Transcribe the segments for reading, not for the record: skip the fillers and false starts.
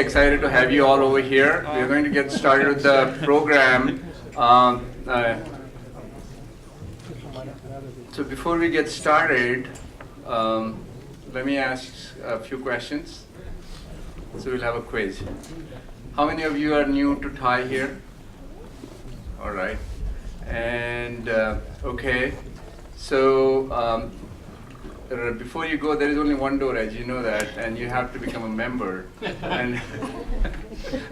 excited to have you all over here. We're going to get started with the program. So before we get started, let me ask a few questions. So we'll have a quiz. How many of you are new to Thai here? All right. And okay. So before you go, there is only one door, as you know that, and you have to become a member. And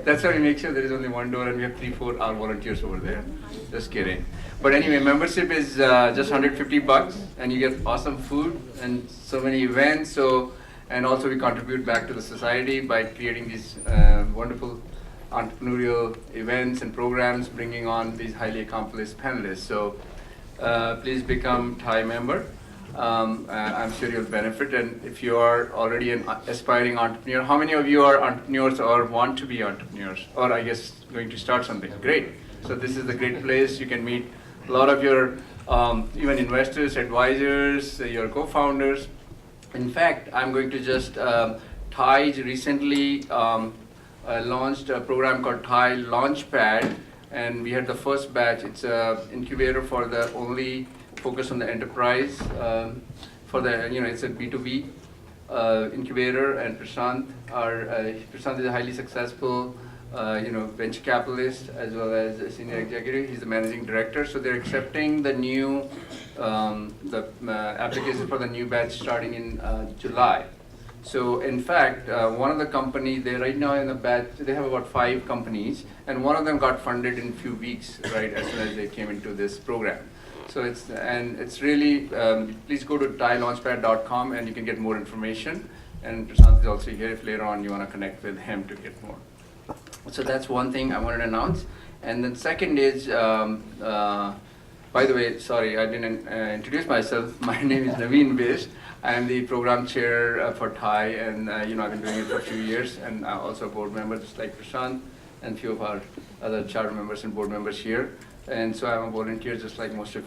that's how we make sure there is only one door, and we have 3-4 our volunteers over there. Just kidding. But anyway, membership is just $150, and you get awesome food and so many events. So, and also we contribute back to the society by creating these wonderful entrepreneurial events and programs, bringing on these highly accomplished panelists. So please become Thai member. I'm sure you'll benefit. And if you are already an aspiring entrepreneur, how many of you are entrepreneurs or want to be entrepreneurs? Or I guess going to start something? Great. So this is a great place. You can meet a lot of your even investors, advisors, your co-founders. In fact, I'm going to just, Thai recently launched a program called Thai Launchpad, and we had the first batch. It's an incubator for the only focus on the enterprise, for the, it's a B2B incubator, and Prashant is a highly successful venture capitalist as well as a senior executive. He's the managing director. So they're accepting the new application for the new batch starting in July. So in fact, one of the companies, they right now in the batch, they have about 5 companies, and one of them got funded in a few weeks, right, as soon as they came into this program. So it's really, please go to thailaunchpad.com and you can get more information. And Prashant is also here if later on you want to connect with him to get more. So that's one thing I wanted to announce. And then second is, by the way, sorry, I didn't introduce myself. My name is Naveen Bish. I am the program chair for Thai, and I've been doing it for a few years, and I'm also a board member, just like Prashant, and a few of our other charter members and board members here. And so I'm a volunteer, just like most of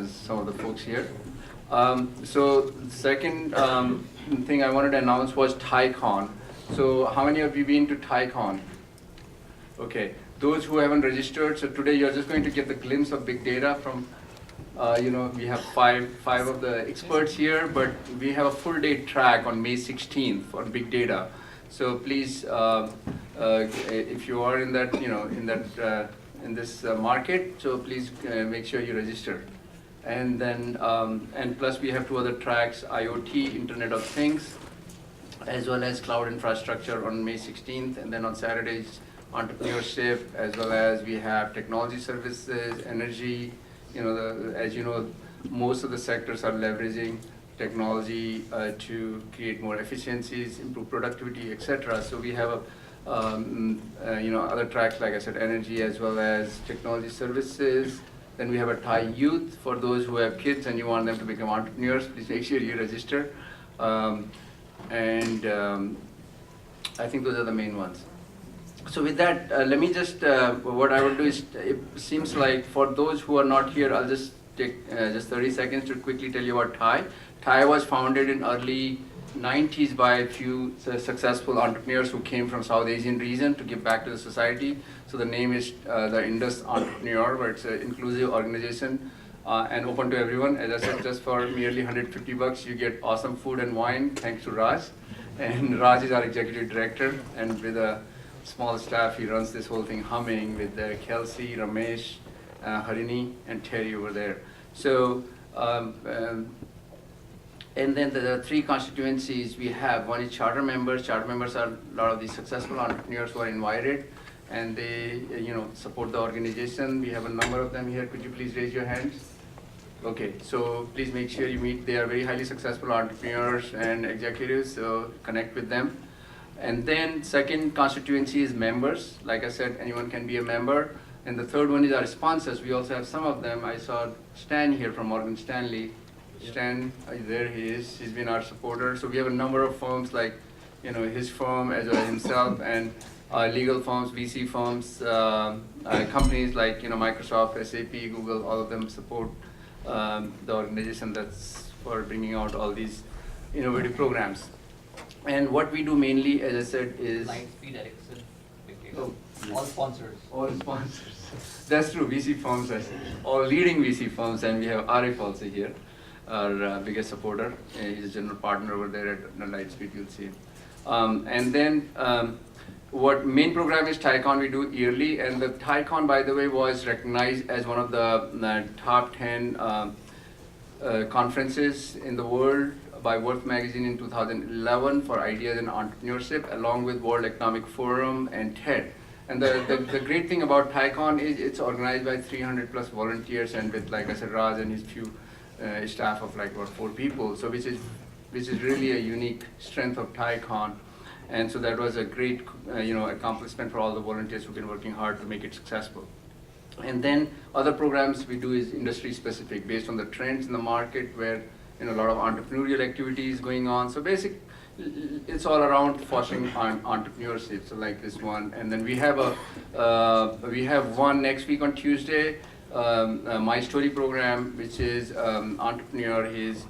some of the folks here. So the second thing I wanted to announce was ThaiCon. So how many of you been to ThaiCon? Okay, those who haven't registered, so today you're just going to get the glimpse of big data from, we have five of the experts here, but we have a full day track on May 16th for big data. So please, if you are in that, in this market, so please make sure you register. And then, and plus we have 2 other tracks, IoT, Internet of Things, as well as cloud infrastructure on May 16th, and then on Saturdays, entrepreneurship, as well as we have technology services, energy. As you know, most of the sectors are leveraging technology to create more efficiencies, improve productivity, etc. So we have other tracks, like I said, energy as well as technology services. Then we have a Thai youth for those who have kids and you want them to become entrepreneurs. Please make sure you register. I think those are the main ones. So with that, let me just, what I will do is, it seems like for those who are not here, I'll just take just 30 seconds to quickly tell you about Thai. Thai was founded in early 90s by a few successful entrepreneurs who came from South Asian region to give back to the society. So the name is the Indus Entrepreneur, but it's an inclusive organization and open to everyone. As I said, just for merely $150, you get awesome food and wine, thanks to Raj. And Raj is our executive director, and with a small staff, he runs this whole thing humming with Kelsey, Ramesh, Harini, and Terry over there. So, and then the 3 constituencies we have. One is charter members. Charter members are a lot of these successful entrepreneurs who are invited, and they, support the organization. We have a number of them here. Could you please raise your hands? Okay, so please make sure you meet. They are very highly successful entrepreneurs and executives, so connect with them. And then second constituency is members. Like I said, anyone can be a member. And the third one is our sponsors. We also have some of them. I saw Stan here from Morgan Stanley. Stan, there he is. He's been our supporter. So we have a number of firms like, his firm as well as himself, and legal firms, VC firms, companies like Microsoft, SAP, Google. All of them support the organization that's for bringing out all these innovative programs. And what we do mainly, as I said, is Lightspeed, Ericsson, Big Data. Oh, All sponsors. all sponsors. That's true. VC firms, all leading VC firms, and we have Arif also here, our biggest supporter. He's a general partner over there at Lightspeed. You'll see him. And then what main program is TICON. We do yearly, and the TICON, by the way, was recognized as one of the top 10 conferences in the world by Worth Magazine in 2011 for ideas in entrepreneurship, along with World Economic Forum and TED. And the great thing about TICON is it's organized by 300 plus volunteers, and with, like I said, Raj and his few staff of like about 4 people. So which is really a unique strength of TICON. And so that was a great accomplishment for all the volunteers who've been working hard to make it successful. And then other programs we do is industry specific, based on the trends in the market, where a lot of entrepreneurial activities going on. So it's all around fostering entrepreneurship. So like this one, and then we have one next week on Tuesday, My Story program, which is entrepreneur. He's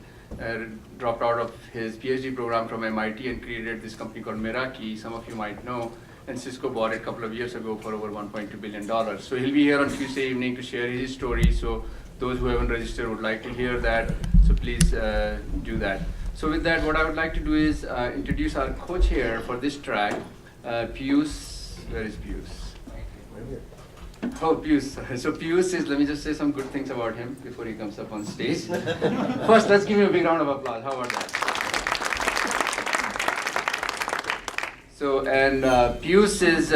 dropped out of his PhD program from MIT and created this company called Meraki. Some of you might know. And Cisco bought it a couple of years ago for over $1.2 billion. So he'll be here on Tuesday evening to share his story. So those who haven't registered would like to hear that. So please do that. So with that, what I would like to do is introduce our co-chair for this track, Piyush. Where is Piyush? Oh, Piyush. So Piyush is, let me just say some good things about him before he comes up on stage. First, let's give him a big round of applause. How about that? So, and Piyush is,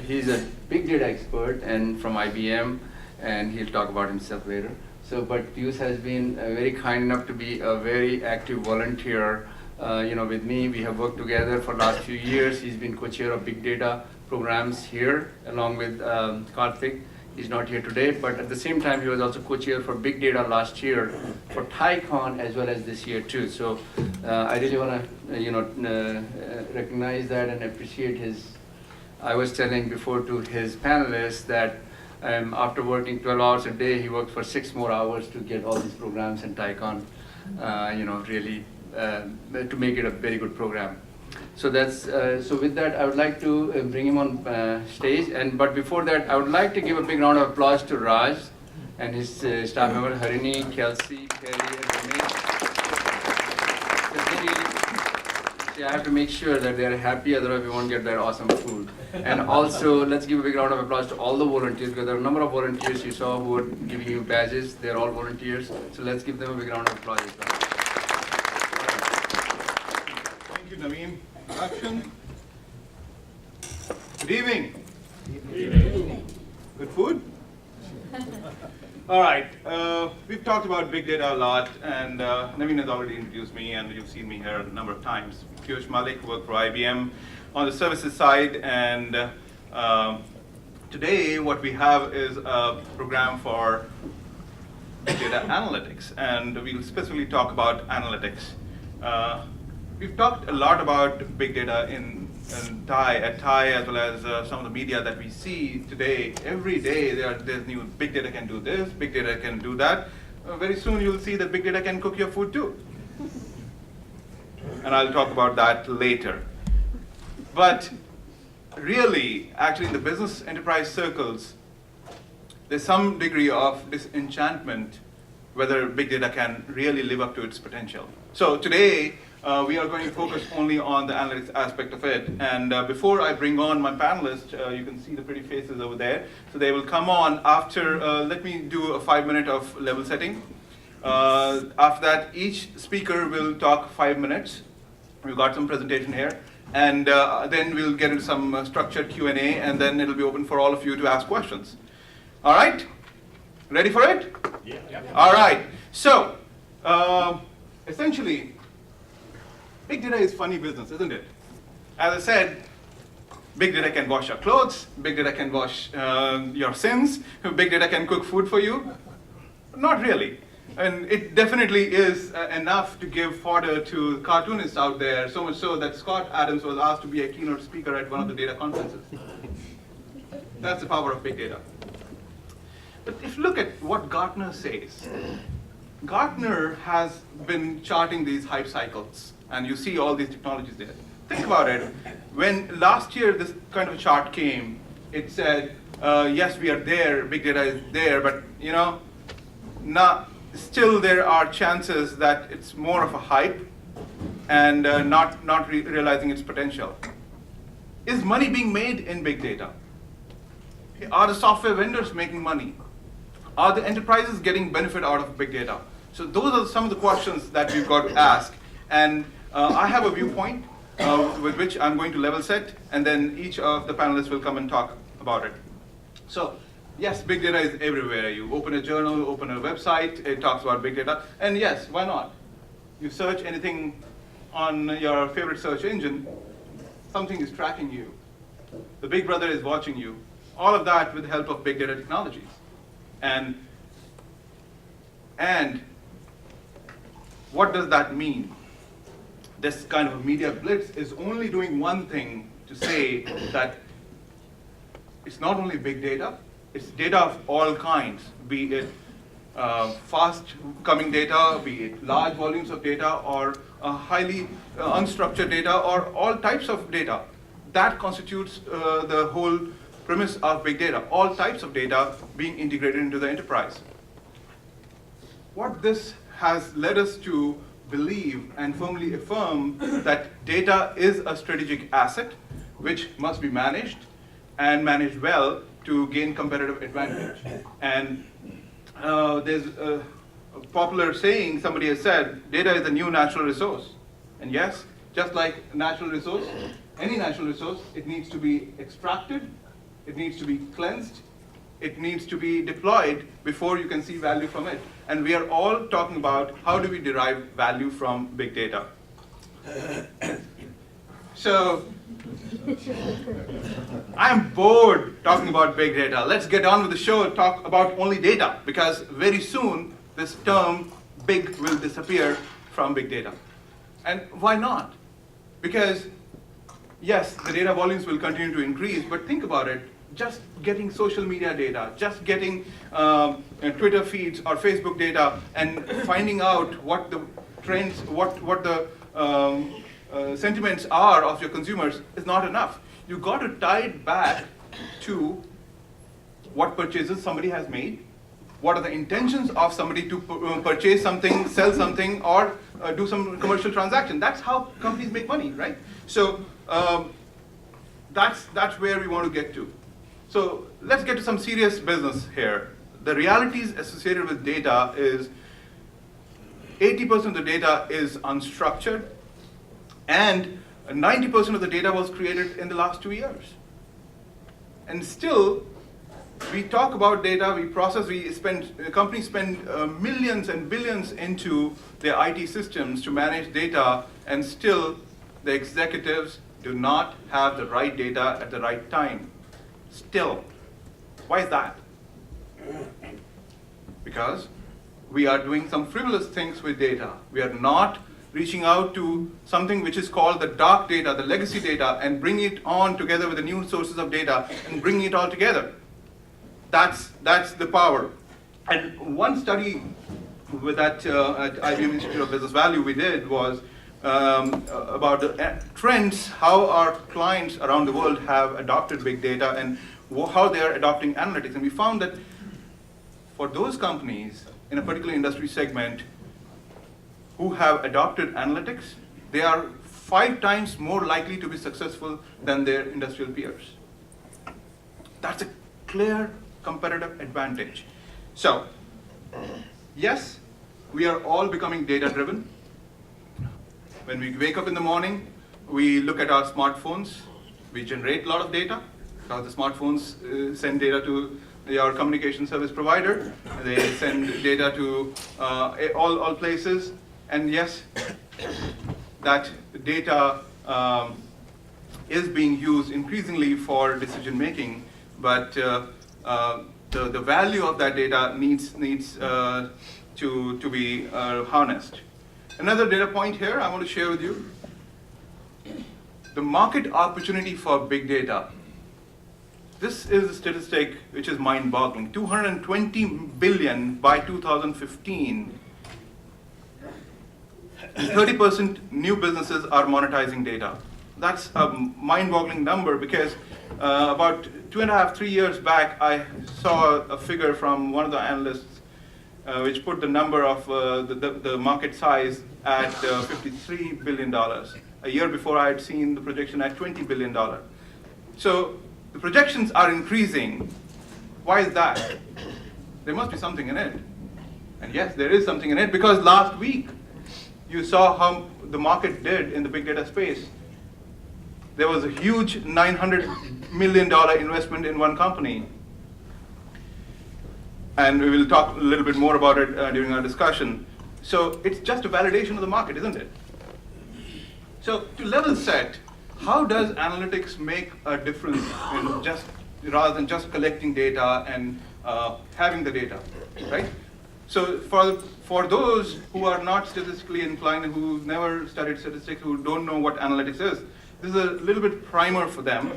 he's a big data expert and from IBM, and he'll talk about himself later. So, but Piyush has been very kind enough to be a very active volunteer, with me. We have worked together for the last few years. He's been co-chair of big data programs here, along with Karthik. He's not here today, but at the same time, he was also co-chair for big data last year for TICON as well as this year too. So I really want to, recognize that and appreciate his. I was telling before to his panelists that after working 12 hours a day, he worked for 6 more hours to get all these programs in TICON, really to make it a very good program. So that's so with that, I would like to bring him on stage. But before that, I would like to give a big round of applause to Raj and his staff member Harini, Kelsey, Kelly, and Ramesh. I have to make sure that they are happy, otherwise we won't get that awesome food. And also, let's give a big round of applause to all the volunteers, because there are a number of volunteers you saw who are giving you badges. They're all volunteers. So let's give them a big round of applause as well. Thank you, Naveen. Action. Good evening. Good evening. Good food? All right. We've talked about big data a lot, and Naveen has already introduced me, and you've seen me here a number of times. Piyush Malik, work for IBM on the services side, and today what we have is a program for big data analytics, and we'll specifically talk about analytics. We've talked a lot about big data at TIE, as well as some of the media that we see today. Every day there's new big data can do this, big data can do that. Very soon you'll see that big data can cook your food too. And I'll talk about that later. But really, actually in the business enterprise circles, there's some degree of disenchantment whether big data can really live up to its potential. So today, we are going to focus only on the analytics aspect of it. And before I bring on my panelists, you can see the pretty faces over there. So they will come on after, let me do a 5-minute of level setting. After that, each speaker will talk 5 minutes. We've got some presentation here. And then we'll get into some structured Q&A, and then it'll be open for all of you to ask questions. All right? Ready for it? Yeah. All right. So, essentially, big data is funny business, isn't it? As I said, big data can wash your clothes, big data can wash your sins, big data can cook food for you. Not really. And it definitely is enough to give fodder to cartoonists out there, so much so that Scott Adams was asked to be a keynote speaker at one of the data conferences. That's the power of big data. But if you look at what Gartner says, Gartner has been charting these hype cycles, and you see all these technologies there. Think about it. When last year this kind of a chart came, it said, yes, we are there, big data is there, but still there are chances that it's more of a hype and not realizing its potential. Is money being made in big data? Are the software vendors making money? Are the enterprises getting benefit out of big data? So those are some of the questions that we've got to ask. And I have a viewpoint with which I'm going to level set, and then each of the panelists will come and talk about it. So yes, big data is everywhere. You open a journal, open a website, it talks about big data. And yes, why not? You search anything on your favorite search engine, something is tracking you. The big brother is watching you. All of that with the help of big data technologies. And what does that mean? This kind of media blitz is only doing one thing, to say that it's not only big data, it's data of all kinds, be it fast coming data, be it large volumes of data, or highly unstructured data, or all types of data. That constitutes the whole premise of big data, all types of data being integrated into the enterprise. What this has led us to believe and firmly affirm that data is a strategic asset which must be managed and managed well to gain competitive advantage. And there's a popular saying, somebody has said, data is the new natural resource. And yes, just like natural resource, any natural resource, it needs to be extracted, it needs to be cleansed, it needs to be deployed before you can see value from it. And we are all talking about how do we derive value from big data. So, I'm bored talking about big data. Let's get on with the show and talk about only data, because very soon this term big will disappear from big data. And why not? Because yes, the data volumes will continue to increase, but think about it. Just getting social media data, just getting Twitter feeds or Facebook data, and finding out what the trends, what the sentiments are of your consumers is not enough. You've got to tie it back to what purchases somebody has made, what are the intentions of somebody to purchase something, sell something, or do some commercial transaction. That's how companies make money, right? So that's where we want to get to. So let's get to some serious business here. The realities associated with data is 80% of the data is unstructured, and 90% of the data was created in the last 2 years. And still, we talk about data, we process, companies spend millions and billions into their IT systems to manage data, and still the executives do not have the right data at the right time. Still. Why is that? Because we are doing some frivolous things with data. We are not reaching out to something which is called the dark data, the legacy data, and bringing it on together with the new sources of data and bringing it all together. That's the power. And one study with that at IBM Institute of Business Value we did was about the trends, how our clients around the world have adopted big data and how they are adopting analytics. And we found that for those companies in a particular industry segment who have adopted analytics, they are 5 times more likely to be successful than their industrial peers. That's a clear competitive advantage. So, yes, we are all becoming data-driven. When we wake up in the morning, we look at our smartphones. We generate a lot of data, because the smartphones send data to your communication service provider. They send data to all places. And yes, that data is being used increasingly for decision making, but the value of that data needs to be harnessed. Another data point here I want to share with you. The market opportunity for big data. This is a statistic which is mind-boggling. 220 billion by 2015 30% new businesses are monetizing data. That's a mind-boggling number because about 2.5, 3 years back, I saw a figure from one of the analysts which put the number of the market size at $53 billion. A year before, I had seen the projection at $20 billion. So the projections are increasing. Why is that? There must be something in it. And yes, there is something in it because last week you saw how the market did in the big data space. There was a huge $900 million investment in one company. And we will talk a little bit more about it during our discussion. So it's just a validation of the market, isn't it? So to level set, how does analytics make a difference in rather than just collecting data and having the data, right? So for those who are not statistically inclined, who never studied statistics, who don't know what analytics is, this is a little bit primer for them.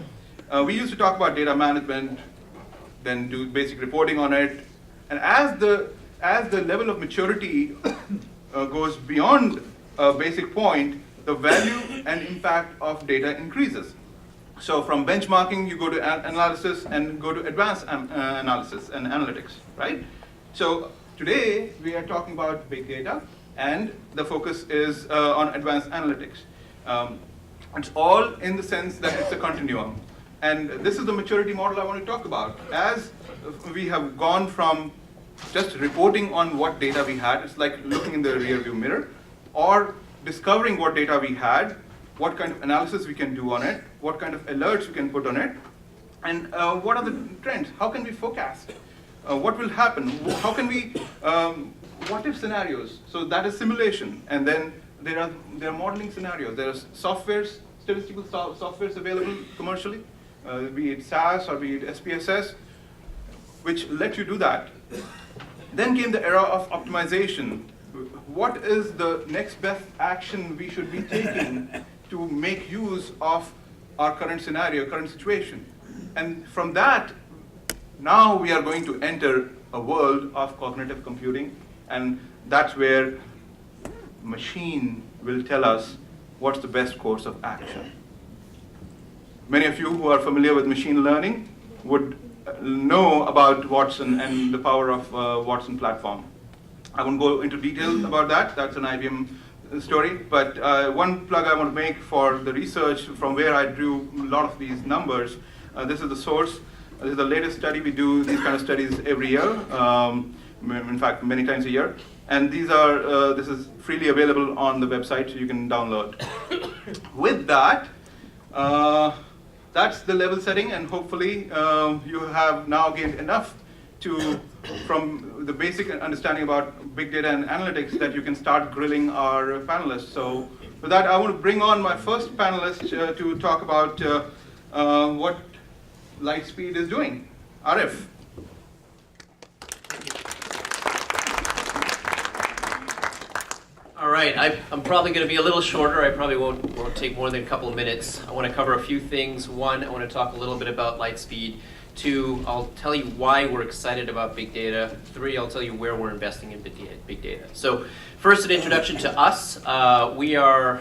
We used to talk about data management, then do basic reporting on it, and as the level of maturity goes beyond a basic point, the value and impact of data increases. So from benchmarking, you go to analysis and go to advanced analysis and analytics, right? So today, we are talking about big data, and the focus is on advanced analytics. It's all in the sense that it's a continuum. And this is the maturity model I want to talk about. As we have gone from just reporting on what data we had, it's like looking in the rearview mirror, or discovering what data we had, what kind of analysis we can do on it, what kind of alerts we can put on it, and what are the trends? How can we forecast? What will happen? How can we, what if scenarios? So that is simulation. And then there are modeling scenarios. There are softwares, statistical softwares available commercially, be it SAS or be it SPSS, which let you do that. Then came the era of optimization. What is the next best action we should be taking to make use of our current scenario, current situation? And from that, now we are going to enter a world of cognitive computing, and that's where machine will tell us what's the best course of action. Many of you who are familiar with machine learning would know about Watson and the power of Watson platform. I won't go into detail about that. That's an IBM story. But one plug I want to make for the research from where I drew a lot of these numbers. This is the source. This is the latest study. We do these kind of studies every year. In fact, many times a year. And these are this is freely available on the website, so you can download. With that, that's the level setting, and hopefully you have now gained enough from the basic understanding about big data and analytics that you can start grilling our panelists. So with that, I want to bring on my first panelist to talk about what Lightspeed is doing. Arif. All right, I'm probably going to be a little shorter. I probably won't take more than a couple of minutes. I want to cover a few things. One, I want to talk a little bit about Lightspeed. Two, I'll tell you why we're excited about big data. Three, I'll tell you where we're investing in big data. So first, an introduction to us. We are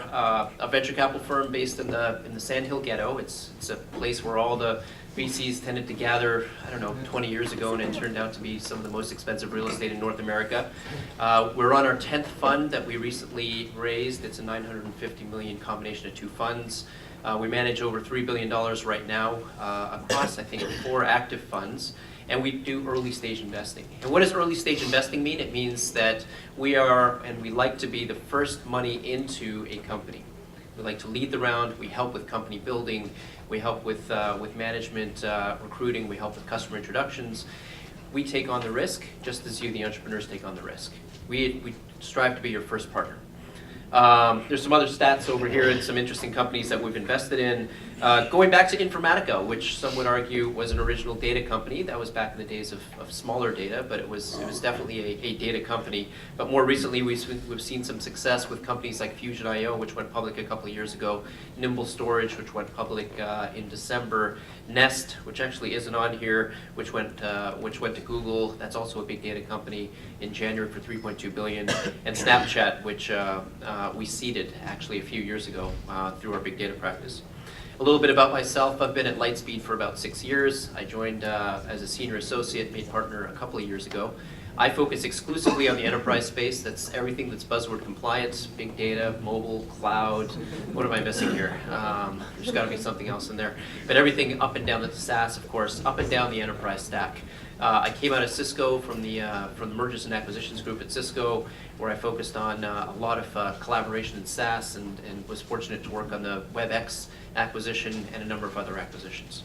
a venture capital firm based in the Sand Hill Ghetto. It's a place where all the VCs tended to gather, 20 years ago, and it turned out to be some of the most expensive real estate in North America. We're on our 10th fund that we recently raised. It's a $950 million combination of two funds. We manage over $3 billion right now across, I think, 4 active funds. And we do early stage investing. And what does early stage investing mean? It means that we are, and we like to be, the first money into a company. We like to lead the round. We help with company building. We help with management recruiting. We help with customer introductions. We take on the risk, just as you, the entrepreneurs, take on the risk. We strive to be your first partner. There's some other stats over here and some interesting companies that we've invested in. Going back to Informatica, which some would argue was an original data company. That was back in the days of smaller data, but it was definitely a data company. But more recently, we've seen some success with companies like Fusion.io, which went public a couple of years ago, Nimble Storage, which went public in December, Nest, which actually isn't on here, which went to Google. That's also a big data company in January for $3.2 billion, and Snapchat, which we seeded actually a few years ago through our big data practice. A little bit about myself. I've been at Lightspeed for about 6 years. I joined as a senior associate, made partner a couple of years ago. I focus exclusively on the enterprise space. That's everything that's buzzword compliant, big data, mobile, cloud. What am I missing here? There's got to be something else in there. But everything up and down the SaaS, of course, up and down the enterprise stack. I came out of Cisco from the mergers and acquisitions group at Cisco, where I focused on a lot of collaboration in SaaS and was fortunate to work on the WebEx acquisition and a number of other acquisitions.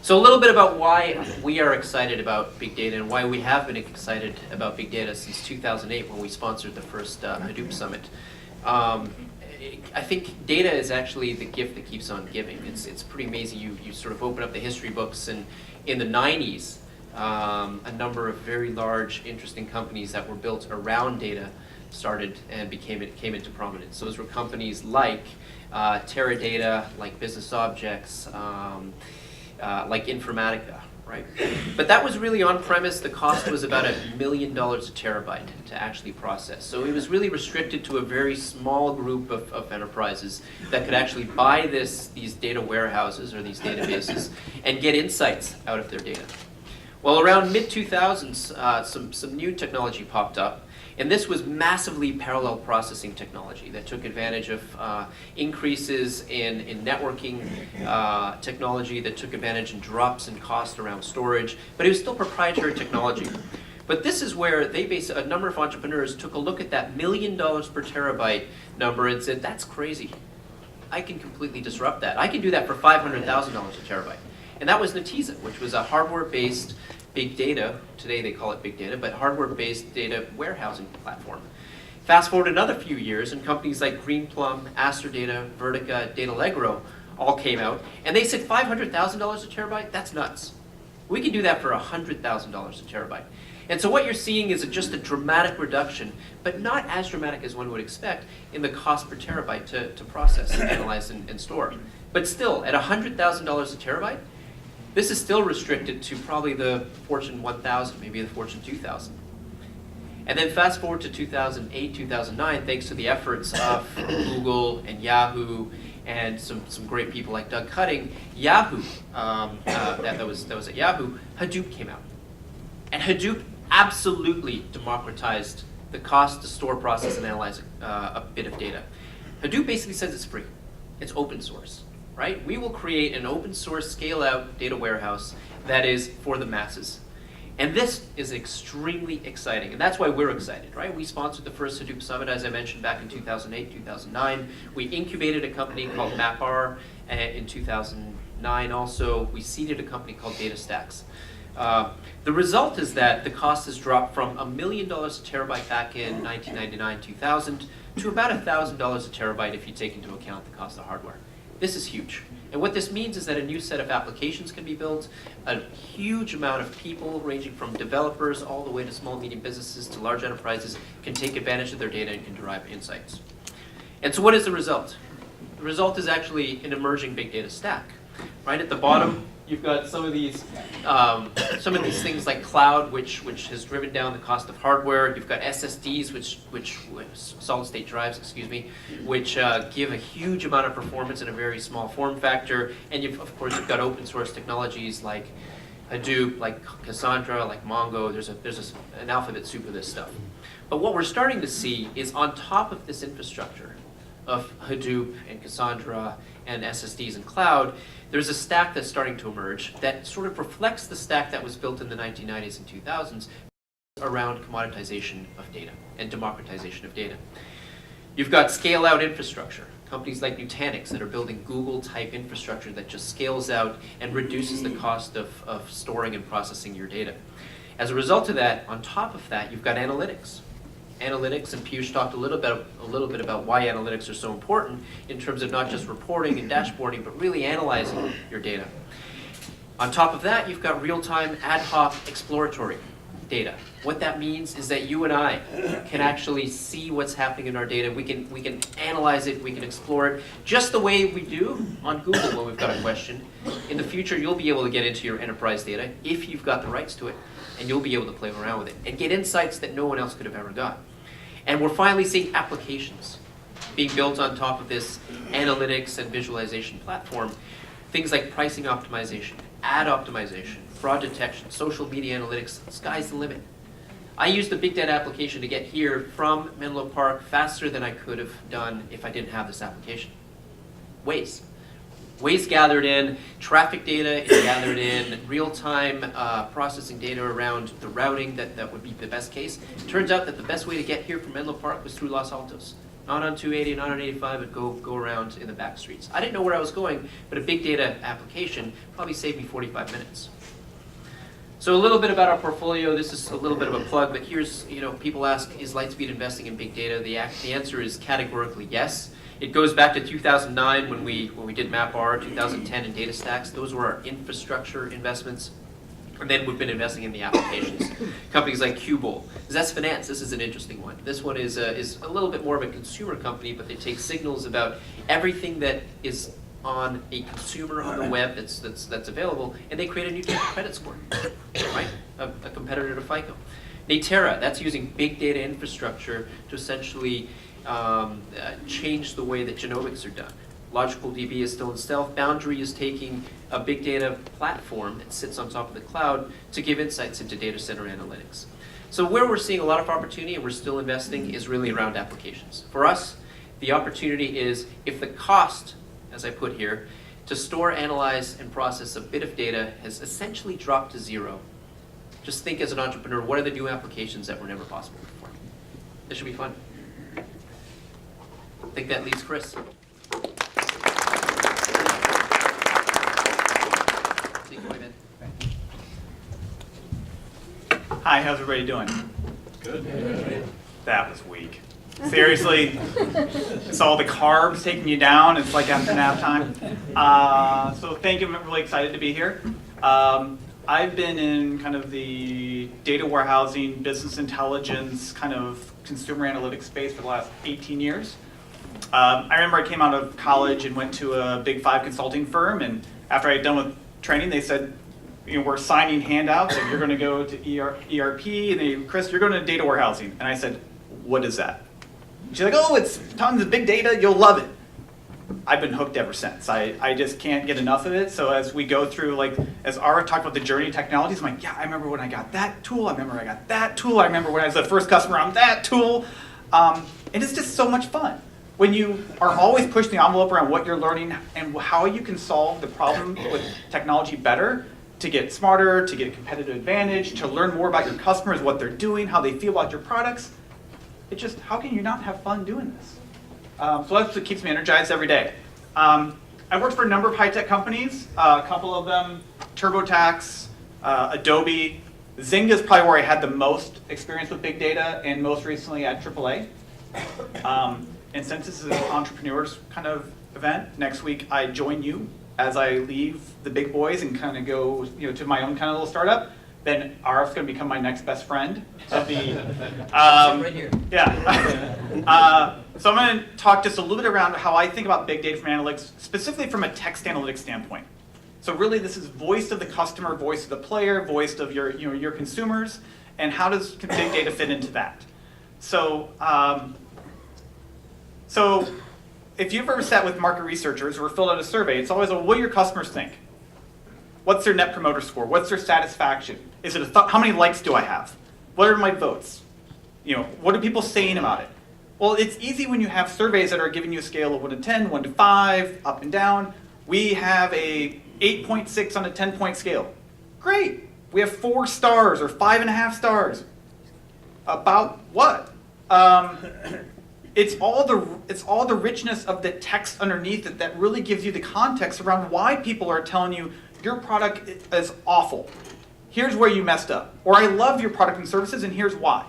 So a little bit about why we are excited about big data and why we have been excited about big data since 2008 when we sponsored the first Hadoop Summit. I think data is actually the gift that keeps on giving. It's pretty amazing. You sort of open up the history books, and in the 90s, a number of very large, interesting companies that were built around data started and came into prominence. Those were companies like Teradata, like Business Objects, like Informatica, right? But that was really on premise. The cost was about $1 million a terabyte to actually process. So it was really restricted to a very small group of enterprises that could actually buy these data warehouses or these databases and get insights out of their data. Well, around mid-2000s, some new technology popped up. And this was massively parallel processing technology that took advantage of increases in networking technology, that took advantage in drops in cost around storage, but it was still proprietary technology. But this is where a number of entrepreneurs took a look at that $1 million per terabyte number and said, that's crazy. I can completely disrupt that. I can do that for $500,000 a terabyte. And that was Netezza, which was a hardware-based big data, today they call it big data, but hardware-based data warehousing platform. Fast forward another few years, and companies like Greenplum, Astrodata, Vertica, Datalegro all came out, and they said $500,000 a terabyte? That's nuts. We can do that for $100,000 a terabyte. And so what you're seeing is just a dramatic reduction, but not as dramatic as one would expect in the cost per terabyte to process, and analyze, and store. But still, at $100,000 a terabyte, this is still restricted to probably the Fortune 1000, maybe the Fortune 2000. And then fast forward to 2008, 2009, thanks to the efforts of Google and Yahoo and some great people like Doug Cutting, Yahoo, that was at Yahoo, Hadoop came out. And Hadoop absolutely democratized the cost to store, process, and analyze a bit of data. Hadoop basically says it's free. It's open source. Right? We will create an open source scale out data warehouse that is for the masses. And this is extremely exciting, and that's why we're excited, right? We sponsored the first Hadoop Summit, as I mentioned, back in 2008, 2009. We incubated a company called MapR in 2009 also. We seeded a company called DataStax. The result is that the cost has dropped from $1 million a terabyte back in 1999, 2000 to about $1,000 a terabyte if you take into account the cost of hardware. This is huge. And what this means is that a new set of applications can be built. A huge amount of people, ranging from developers all the way to small, medium businesses to large enterprises, can take advantage of their data and can derive insights. And so what is the result? The result is actually an emerging big data stack. Right at the bottom, you've got some of these things like cloud, which has driven down the cost of hardware. You've got SSDs, which solid state drives, excuse me, which give a huge amount of performance in a very small form factor. And of course you've got open source technologies like Hadoop, like Cassandra, like Mongo. There's an alphabet soup of this stuff. But what we're starting to see is on top of this infrastructure of Hadoop and Cassandra and SSDs and cloud, there's a stack that's starting to emerge that sort of reflects the stack that was built in the 1990s and 2000s around commoditization of data and democratization of data. You've got scale-out infrastructure. Companies like Nutanix that are building Google-type infrastructure that just scales out and reduces the cost of storing and processing your data. As a result of that, on top of that, you've got analytics. Analytics, and Piyush talked a little bit about why analytics are so important in terms of not just reporting and dashboarding, but really analyzing your data. On top of that, you've got real-time, ad hoc, exploratory data. What that means is that you and I can actually see what's happening in our data. We can analyze it, we can explore it, just the way we do on Google when we've got a question. In the future, you'll be able to get into your enterprise data if you've got the rights to it, and you'll be able to play around with it and get insights that no one else could have ever got. And we're finally seeing applications being built on top of this analytics and visualization platform. Things like pricing optimization, ad optimization, fraud detection, social media analytics, sky's the limit. I used the big data application to get here from Menlo Park faster than I could have done if I didn't have this application. Waze. Waze gathered in traffic data, it gathered in real-time processing data around the routing that would be the best case. It turns out that the best way to get here from Menlo Park was through Los Altos. Not on 280, not on 85, but go around in the back streets. I didn't know where I was going, but a big data application probably saved me 45 minutes. So a little bit about our portfolio. This is a little bit of a plug, but here's, people ask, is Lightspeed investing in big data? The answer is categorically yes. It goes back to 2009 when we did MapR, 2010 in DataStax. Those were our infrastructure investments. And then we've been investing in the applications. Companies like Qbol. Zest Finance, this is an interesting one. This one is a little bit more of a consumer company, but they take signals about everything that is on a consumer on the web that's available, and they create a new type of credit score, right? A competitor to FICO. Natera, that's using big data infrastructure to essentially change the way that genomics are done. LogicalDB is still in stealth. Boundary is taking a big data platform that sits on top of the cloud to give insights into data center analytics. So where we're seeing a lot of opportunity and we're still investing is really around applications. For us, the opportunity is if the cost, as I put here, to store, analyze, and process a bit of data has essentially dropped to zero. Just think as an entrepreneur, what are the new applications that were never possible before? This should be fun. I think that leads Chris. Take it away, man. Hi, how's everybody doing? Good. That was weak. Seriously, it's all the carbs taking you down. It's like after nap time. So thank you. I'm really excited to be here. I've been in kind of the data warehousing, business intelligence, kind of consumer analytics space for the last 18 years. I remember I came out of college and went to a Big 5 consulting firm, and after I had done with training, they said, we're signing handouts, and you're going to go to ERP, and they, Chris, you're going to data warehousing. And I said, what is that? She's like, oh, it's tons of big data, you'll love it. I've been hooked ever since. I just can't get enough of it. So as we go through, like, as Ara talked about the journey of technologies, I'm like, yeah, I remember when I got that tool, I remember I got that tool, I remember when I was the first customer on that tool. And it's just so much fun. When you are always pushing the envelope around what you're learning and how you can solve the problem with technology better, to get smarter, to get a competitive advantage, to learn more about your customers, what they're doing, how they feel about your products, it's just, how can you not have fun doing this? So that's what keeps me energized every day. I worked for a number of high-tech companies, a couple of them, TurboTax, Adobe. Zynga is probably where I had the most experience with big data, and most recently at AAA. And since this is an entrepreneur's kind of event, next week I join you as I leave the big boys and kind of go to my own kind of little startup. Then Arif's going to become my next best friend of the. Right here. Yeah. So I'm going to talk just a little bit around how I think about big data from analytics, specifically from a text analytics standpoint. So really, this is voice of the customer, voice of the player, voice of your consumers, and how does big data fit into that? So if you've ever sat with market researchers or filled out a survey, it's always, what do your customers think? What's their net promoter score? What's their satisfaction? Is it how many likes do I have? What are my votes? What are people saying about it? Well, it's easy when you have surveys that are giving you a scale of 1 to 10, 1 to 5, up and down. We have a 8.6 on a 10-point scale. Great. We have 4 stars or 5.5 stars. About what? It's all the richness of the text underneath it that really gives you the context around why people are telling you your product is awful. Here's where you messed up. Or I love your product and services, and here's why.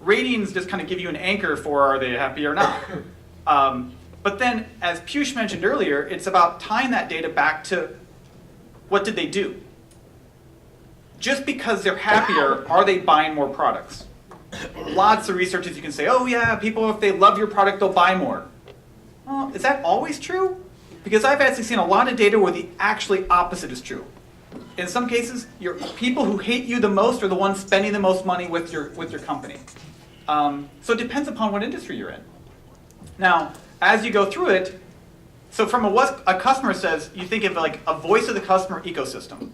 Ratings just kind of give you an anchor for are they happy or not. But then, as Piyush mentioned earlier, it's about tying that data back to what did they do? Just because they're happier, are they buying more products? Lots of researchers you can say, oh yeah, people, if they love your product, they'll buy more. Well, is that always true? Because I've actually seen a lot of data where the actually opposite is true. In some cases, your people who hate you the most are the ones spending the most money with your company. So it depends upon what industry you're in. Now, as you go through it, so from what a customer says, you think of like a voice of the customer ecosystem.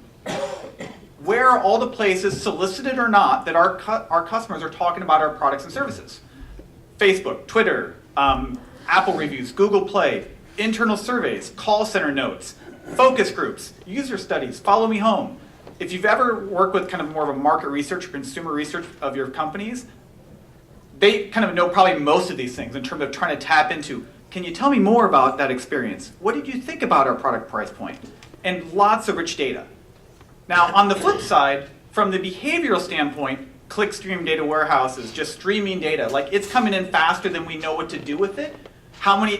Where are all the places, solicited or not, that our customers are talking about our products and services? Facebook, Twitter, Apple reviews, Google Play, internal surveys, call center notes, focus groups, user studies, follow me home. If you've ever worked with kind of more of a market research or consumer research of your companies, they kind of know probably most of these things in terms of trying to tap into, can you tell me more about that experience? What did you think about our product price point? And lots of rich data. Now, on the flip side, from the behavioral standpoint, clickstream data warehouses, just streaming data, like it's coming in faster than we know what to do with it. How many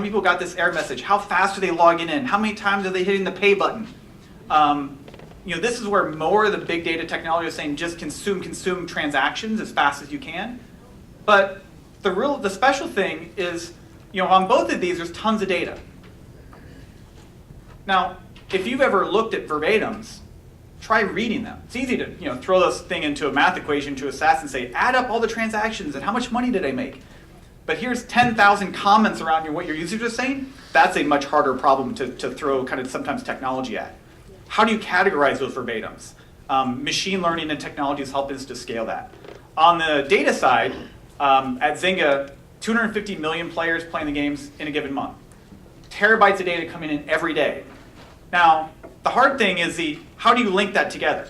people got this error message? How fast are they logging in? How many times are they hitting the pay button? This is where more of the big data technology is saying just consume transactions as fast as you can. But the special thing is, on both of these, there's tons of data. Now, if you've ever looked at verbatims, try reading them. It's easy to throw this thing into a math equation to a SAS and say, add up all the transactions and how much money did I make? But here's 10,000 comments around what your users are saying. That's a much harder problem to throw kind of sometimes technology at. How do you categorize those verbatims? Machine learning and technology is helping us to scale that. On the data side, at Zynga, 250 million players playing the games in a given month. Terabytes of data coming in every day. Now, the hard thing is how do you link that together?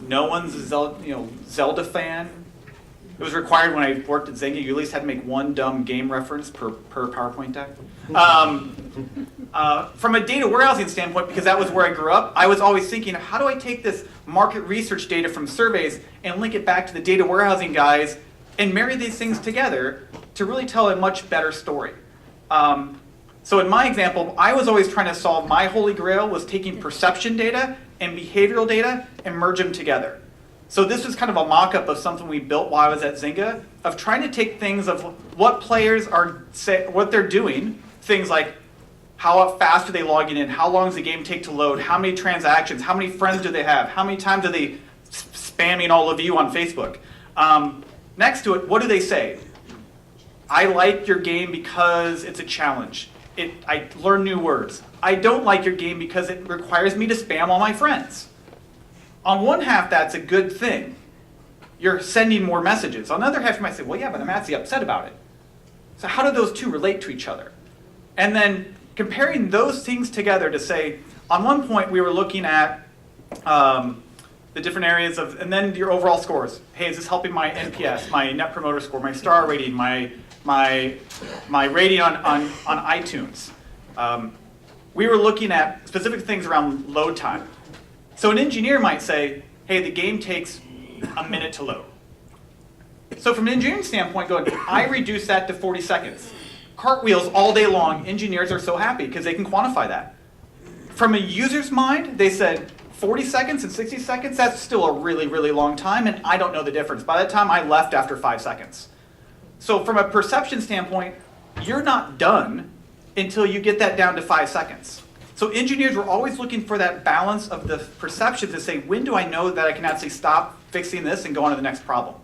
No one's a Zelda fan. It was required when I worked at Zynga, you at least had to make one dumb game reference per PowerPoint deck. From a data warehousing standpoint, because that was where I grew up, I was always thinking, how do I take this market research data from surveys and link it back to the data warehousing guys and marry these things together to really tell a much better story? So in my example, I was always trying to solve, my holy grail was taking perception data and behavioral data and merge them together. So this was kind of a mock-up of something we built while I was at Zynga, of trying to take things of what players are, what they're doing, things like how fast are they logging in, how long does the game take to load, how many transactions, how many friends do they have, how many times are they spamming all of you on Facebook. Next to it, what do they say? I like your game because it's a challenge. I learn new words. I don't like your game because it requires me to spam all my friends. On one half, that's a good thing. You're sending more messages. On the other half, you might say, well, yeah, but I'm actually upset about it. So how do those two relate to each other? And then comparing those things together to say, on one point, we were looking at the different areas of, and then your overall scores. Hey, is this helping my NPS, my Net Promoter Score, my star rating, my rating on iTunes? We were looking at specific things around load time. So an engineer might say, hey, the game takes a minute to load. So from an engineering standpoint, going, I reduce that to 40 seconds. Cartwheels all day long, engineers are so happy because they can quantify that. From a user's mind, they said 40 seconds and 60 seconds, that's still a really, really long time, and I don't know the difference. By that time, I left after 5 seconds. So from a perception standpoint, you're not done until you get that down to 5 seconds. So engineers were always looking for that balance of the perception to say, when do I know that I can actually stop fixing this and go on to the next problem?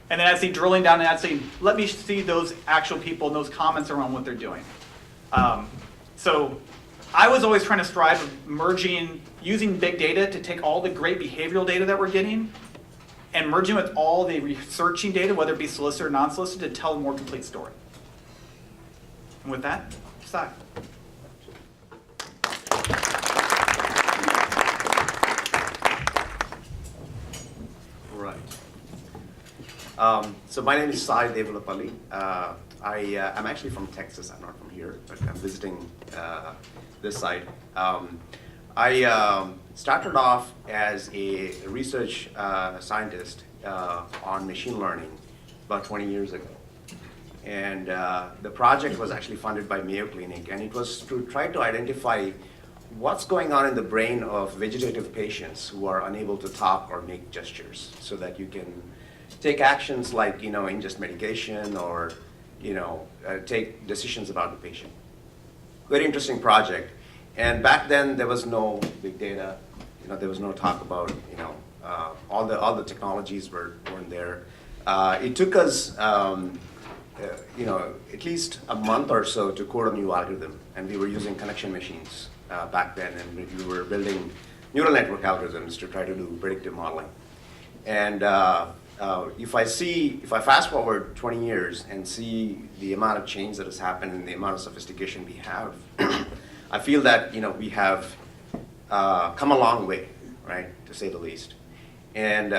And then actually drilling down and actually, let me see those actual people and those comments around what they're doing. So I was always trying to strive of merging, using big data to take all the great behavioral data that we're getting and merging with all the researching data, whether it be solicited or non-solicited, to tell a more complete story. And with that, Sai. Right. So my name is Sai Devulapalli. I'm actually from Texas. I'm not from here, but I'm visiting this side. I started off as a research scientist on machine learning about 20 years ago. And the project was actually funded by Mayo Clinic, and it was to try to identify what's going on in the brain of vegetative patients who are unable to talk or make gestures, so that you can take actions like, ingest medication or, take decisions about the patient. Very interesting project. And back then there was no big data, there was no talk about, all the technologies weren't there. It took us, at least a month or so to code a new algorithm, and we were using connection machines back then, and we were building neural network algorithms to try to do predictive modeling. And if I fast forward 20 years and see the amount of change that has happened and the amount of sophistication we have, I feel that we have come a long way, right, to say the least. And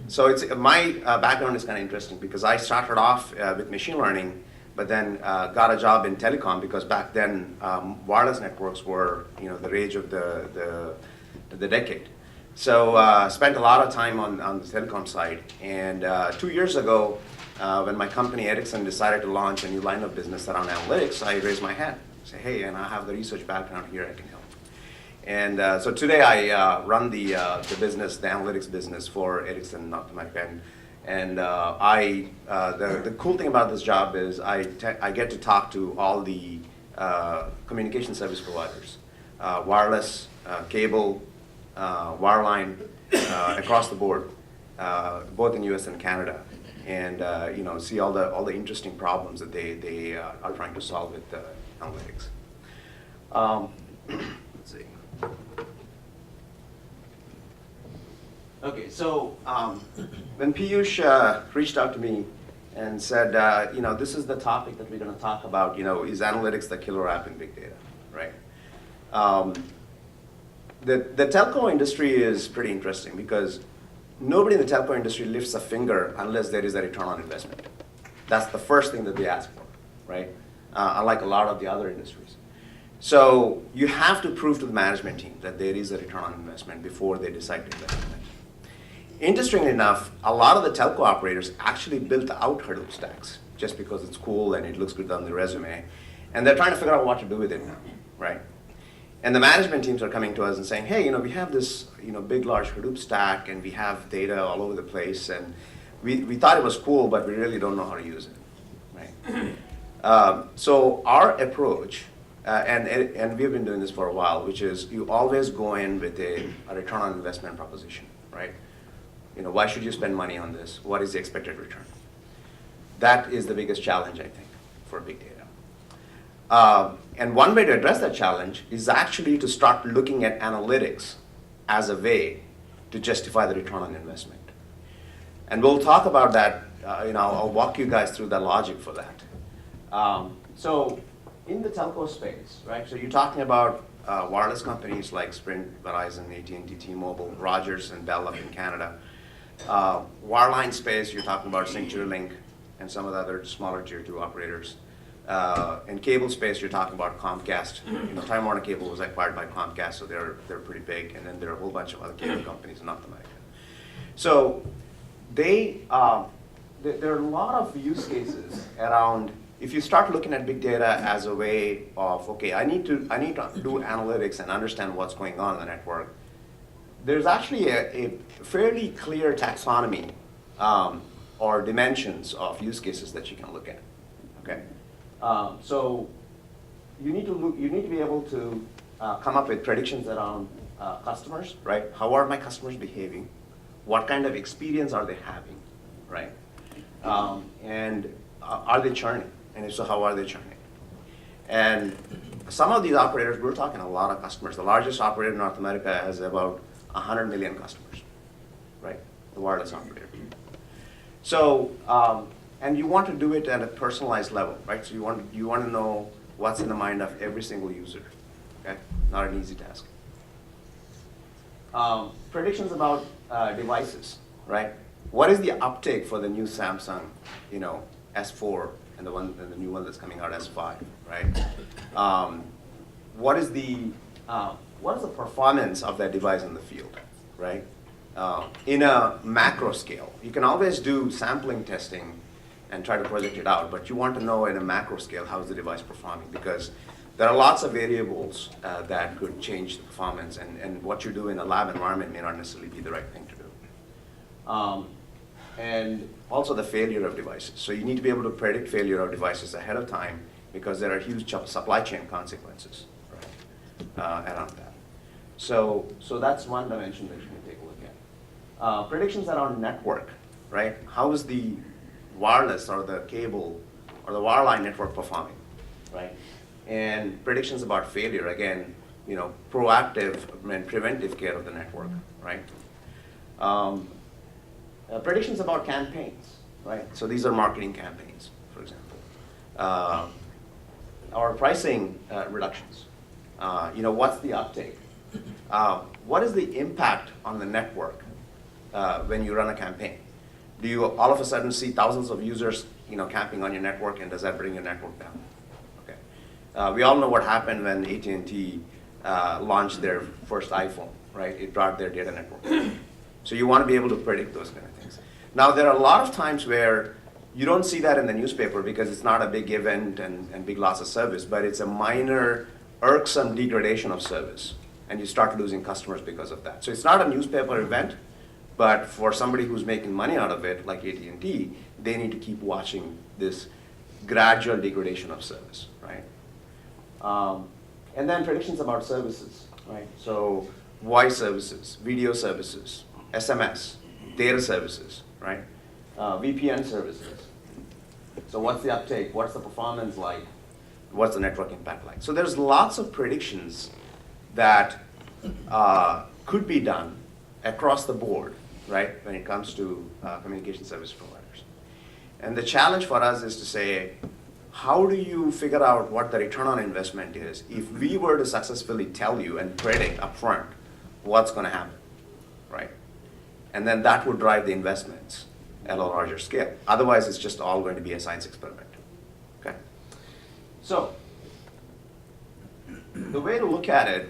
so my background is kind of interesting because I started off with machine learning, but then got a job in telecom because back then wireless networks were the rage of the decade. So spent a lot of time on the telecom side. And 2 years ago, when my company Ericsson decided to launch a new line of business around analytics, I raised my hand. Say, hey, and I have the research background here, I can help. And so today I run the business, the analytics business for Ericsson North America. And the cool thing about this job is I get to talk to all the communication service providers, wireless, cable, wireline, across the board, both in US and Canada, and see all the interesting problems that they are trying to solve with analytics. Let's see. Okay, so when Piyush reached out to me and said, this is the topic that we're going to talk about, is analytics the killer app in big data, right? The telco industry is pretty interesting because nobody in the telco industry lifts a finger unless there is a return on investment. That's the first thing that they ask for, right? Unlike a lot of the other industries. So you have to prove to the management team that there is a return on investment before they decide to invest in it. Interestingly enough, a lot of the telco operators actually built out Hadoop stacks just because it's cool and it looks good on the resume. And they're trying to figure out what to do with it now, right? And the management teams are coming to us and saying, hey, we have this big, large Hadoop stack and we have data all over the place. And we thought it was cool, but we really don't know how to use it, right? So our approach, and we've been doing this for a while, which is you always go in with a return on investment proposition, right? Why should you spend money on this? What is the expected return? That is the biggest challenge, I think, for big data. And one way to address that challenge is actually to start looking at analytics as a way to justify the return on investment. And we'll talk about that. I'll walk you guys through the logic for that. So in the telco space, right? So you're talking about wireless companies like Sprint, Verizon, AT&T, T-Mobile, Rogers, and Bell up in Canada. Wireline space, you're talking about CenturyLink and some of the other smaller tier 2 operators. In cable space, you're talking about Comcast. Time Warner Cable was acquired by Comcast, so they're pretty big. And then there are a whole bunch of other cable companies in North America. So there are a lot of use cases around. If you start looking at big data as a way of, okay, I need to do analytics and understand what's going on in the network, there's actually a fairly clear taxonomy or dimensions of use cases that you can look at. Okay, so you need to be able to come up with predictions around customers, right? How are my customers behaving? What kind of experience are they having, right? And are they churning? And if so, how are they churning? And some of these operators, we're talking a lot of customers. The largest operator in North America has about 100 million customers, right? The wireless operator. So, and you want to do it at a personalized level, right? So you want to know what's in the mind of every single user, okay? Not an easy task. Predictions about devices, right? What is the uptake for the new Samsung, S4 and the new one that's coming out, S5, right? What is the performance of that device in the field, right? In a macro scale, you can always do sampling testing and try to project it out, but you want to know in a macro scale how is the device performing, because there are lots of variables that could change the performance, and what you do in a lab environment may not necessarily be the right thing to do. And also the failure of devices. So you need to be able to predict failure of devices ahead of time because there are huge supply chain consequences, right, around that. So that's one dimension that you can take a look at. Predictions around network, right? How is the wireless or the cable or the wireline network performing, right? And predictions about failure, again, proactive and preventive care of the network, right? Predictions about campaigns, right? So these are marketing campaigns, for example. Or pricing reductions. What's the uptake? What is the impact on the network when you run a campaign? Do you all of a sudden see thousands of users, camping on your network, and does that bring your network down? Okay. We all know what happened when AT&T launched their first iPhone, right? It brought their data network. So you want to be able to predict those kind of things. Now, there are a lot of times where you don't see that in the newspaper because it's not a big event and big loss of service, but it's a minor, irksome degradation of service, and you start losing customers because of that. So it's not a newspaper event, but for somebody who's making money out of it, like AT&T, they need to keep watching this gradual degradation of service, right? And then predictions about services, right? So voice services, video services, SMS, data services, right? VPN services. So what's the uptake? What's the performance like? What's the network impact like? So there's lots of predictions that could be done across the board, right, when it comes to communication service providers. And the challenge for us is to say, how do you figure out what the return on investment is if we were to successfully tell you and predict upfront what's going to happen, right? And then that would drive the investments at a larger scale. Otherwise, it's just all going to be a science experiment, okay? So the way to look at it,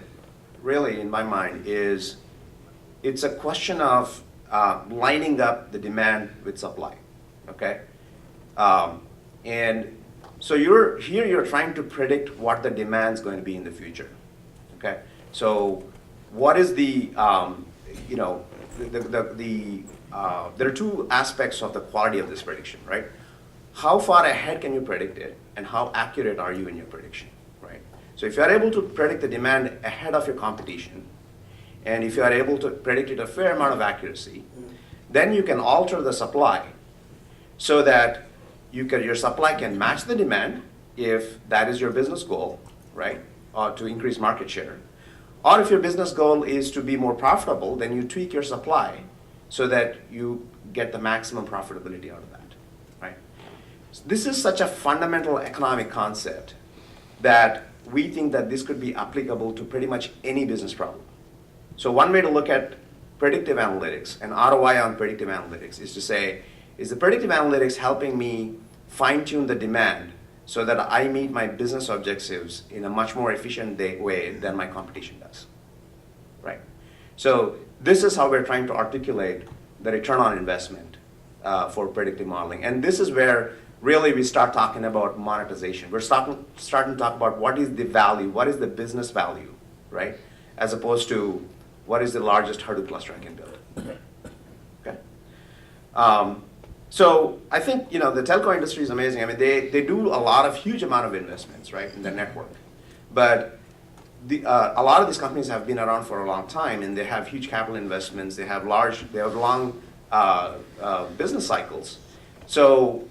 really, in my mind, is it's a question of lining up the demand with supply, okay? And so you're trying to predict what the demand is going to be in the future, okay? So what is the, there are two aspects of the quality of this prediction, right? How far ahead can you predict it, and how accurate are you in your prediction, right? So if you are able to predict the demand ahead of your competition, and if you are able to predict it a fair amount of accuracy, then you can alter the supply so that your supply can match the demand if that is your business goal, right? Or to increase market share. Or if your business goal is to be more profitable, then you tweak your supply so that you get the maximum profitability out of that, right? So this is such a fundamental economic concept that we think that this could be applicable to pretty much any business problem. So one way to look at predictive analytics and ROI on predictive analytics is to say, is the predictive analytics helping me fine-tune the demand so that I meet my business objectives in a much more efficient way than my competition does, right? So this is how we're trying to articulate the return on investment for predictive modeling. And this is where really we start talking about monetization. We're starting to talk about what is the value, what is the business value, right? As opposed to what is the largest Hadoop cluster I can build, okay? So I think the telco industry is amazing. I mean, they do a lot of huge amount of investments, right, in the network. But a lot of these companies have been around for a long time, and they have huge capital investments. They have long business cycles. So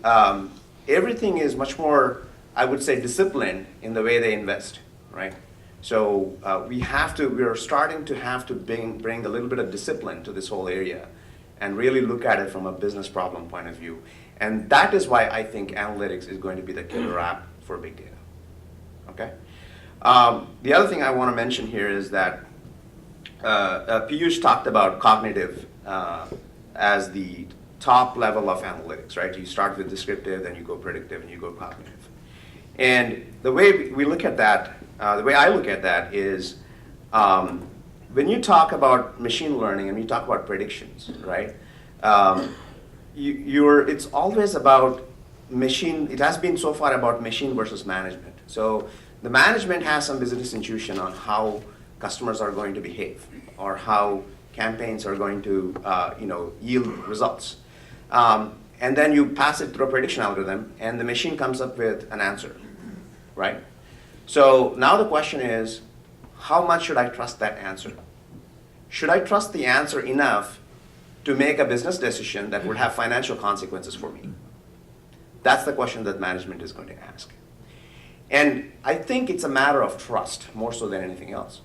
everything is much more, I would say, disciplined in the way they invest, right? So we're starting to have to bring a little bit of discipline to this whole area and really look at it from a business problem point of view. And that is why I think analytics is going to be the killer app for big data, okay? The other thing I want to mention here is that Piyush talked about cognitive as the top level of analytics, right? You start with descriptive, then you go predictive, and you go cognitive. And the way we look at that, the way I look at that is when you talk about machine learning and you talk about predictions, right? It's always about machine. It has been so far about machine versus management. So the management has some business intuition on how customers are going to behave or how campaigns are going to yield results. And then you pass it through a prediction algorithm, and the machine comes up with an answer, right? So now the question is, how much should I trust that answer? Should I trust the answer enough to make a business decision that would have financial consequences for me? That's the question that management is going to ask. And I think it's a matter of trust more so than anything else.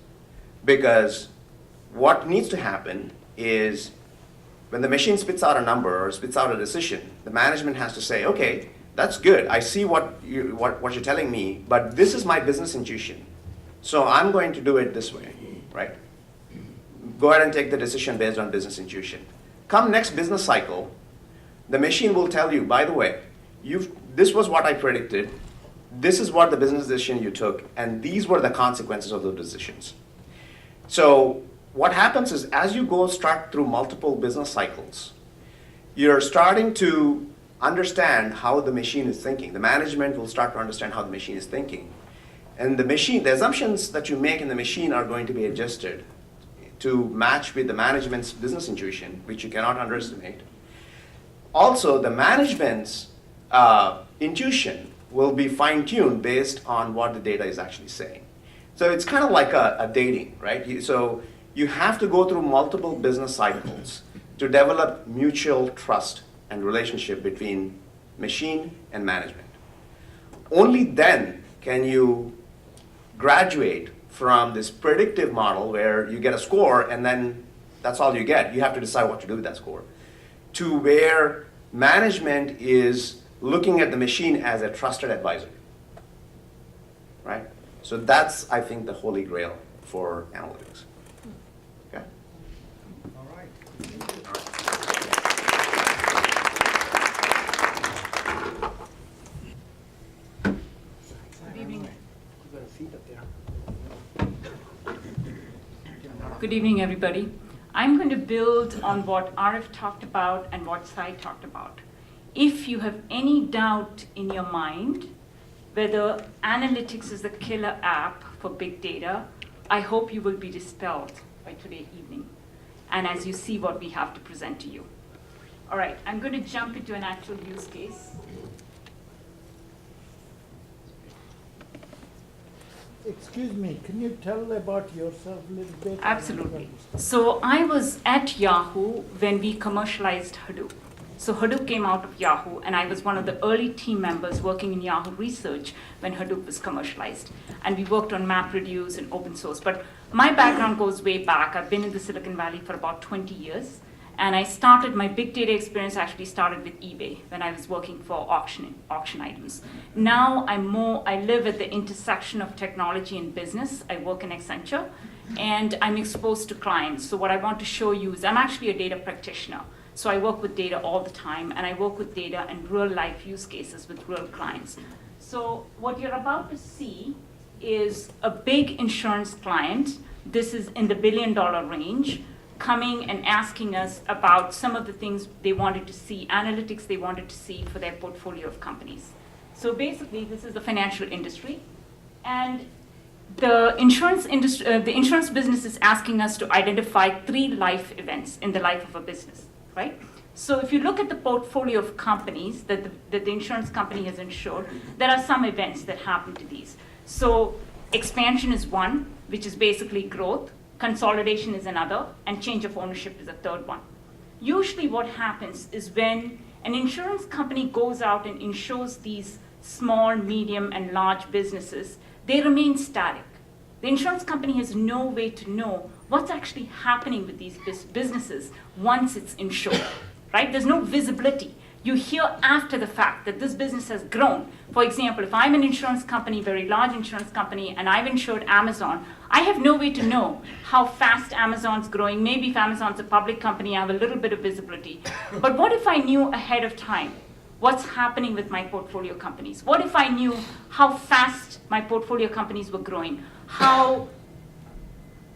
Because what needs to happen is when the machine spits out a number or spits out a decision, the management has to say, okay, that's good. I see what you're telling me, but this is my business intuition. So I'm going to do it this way, right? Go ahead and take the decision based on business intuition. Come next business cycle, the machine will tell you, by the way, this was what I predicted, this is what the business decision you took, and these were the consequences of those decisions. So what happens is as you start through multiple business cycles, you're starting to understand how the machine is thinking. The management will start to understand how the machine is thinking. And the assumptions that you make in the machine are going to be adjusted to match with the management's business intuition, which you cannot underestimate. Also, the management's intuition will be fine-tuned based on what the data is actually saying. So it's kind of like a dating, right? So you have to go through multiple business cycles to develop mutual trust and relationship between machine and management. Only then can you graduate from this predictive model where you get a score and then that's all you get. You have to decide what to do with that score, to where management is looking at the machine as a trusted advisor, right? So that's, I think, the holy grail for analytics. Okay? All right. Good evening. Good evening, everybody. I'm going to build on what Arif talked about and what Sai talked about. If you have any doubt in your mind whether analytics is the killer app for big data, I hope you will be dispelled by today evening, and as you see what we have to present to you. All right, I'm going to jump into an actual use case. Excuse me, can you tell about yourself a little bit? Absolutely. So I was at Yahoo when we commercialized Hadoop. So Hadoop came out of Yahoo, and I was one of the early team members working in Yahoo Research when Hadoop was commercialized. And we worked on MapReduce and open source. But my background goes way back. I've been in the Silicon Valley for about 20 years. And my big data experience actually started with eBay when I was working for auction items. Now I live at the intersection of technology and business. I work in Accenture, and I'm exposed to clients. So what I want to show you is I'm actually a data practitioner. So I work with data all the time, and I work with data and real life use cases with real clients. So what you're about to see is a big insurance client. This is in the $1 billion range, coming and asking us about some of the things they wanted to see, analytics they wanted to see for their portfolio of companies. So basically, this is the financial industry. And the insurance business is asking us to identify 3 life events in the life of a business, right? So if you look at the portfolio of companies that the insurance company has insured, there are some events that happen to these. So expansion is one, which is basically growth. Consolidation is another, and change of ownership is a third one. Usually what happens is when an insurance company goes out and insures these small, medium, and large businesses, they remain static. The insurance company has no way to know what's actually happening with these businesses once it's insured, right? There's no visibility. You hear after the fact that this business has grown. For example, if I'm an insurance company, very large insurance company, and I've insured Amazon, I have no way to know how fast Amazon's growing. Maybe if Amazon's a public company, I have a little bit of visibility. But what if I knew ahead of time what's happening with my portfolio companies? What if I knew how fast my portfolio companies were growing? How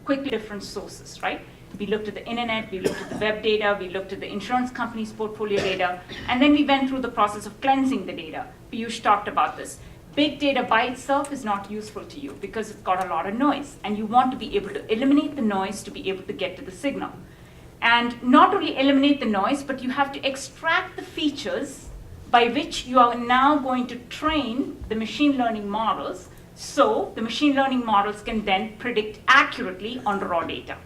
quickly different sources, right? We looked at the internet, we looked at the web data, we looked at the insurance company's portfolio data, and then we went through the process of cleansing the data. Piyush talked about this. Big data by itself is not useful to you because it's got a lot of noise, and you want to be able to eliminate the noise to be able to get to the signal. And not only eliminate the noise, but you have to extract the features by which you are now going to train the machine learning models, so the machine learning models can then predict accurately on raw data.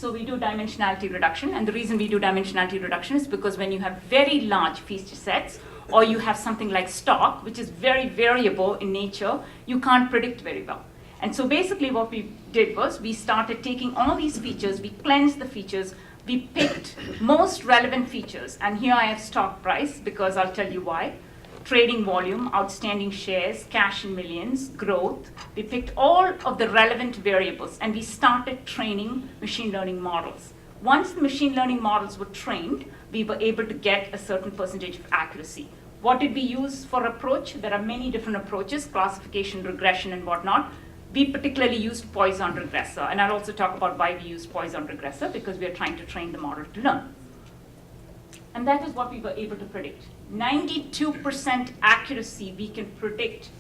So we do dimensionality reduction, and the reason we do dimensionality reduction is because when you have very large feature sets, or you have something like stock, which is very variable in nature, you can't predict very well. And so basically what we did was we started taking all these features, we cleansed the features, we picked most relevant features, and here I have stock price because I'll tell you why. Trading volume, outstanding shares, cash in millions, growth. We picked all of the relevant variables and we started training machine learning models. Once the machine learning models were trained, we were able to get a certain percentage of accuracy. What did we use for approach? There are many different approaches, classification, regression, and whatnot. We particularly used Poisson regressor, and I'll also talk about why we used Poisson regressor, because we are trying to train the model to learn. And that is what we were able to predict. 92% accuracy we can predict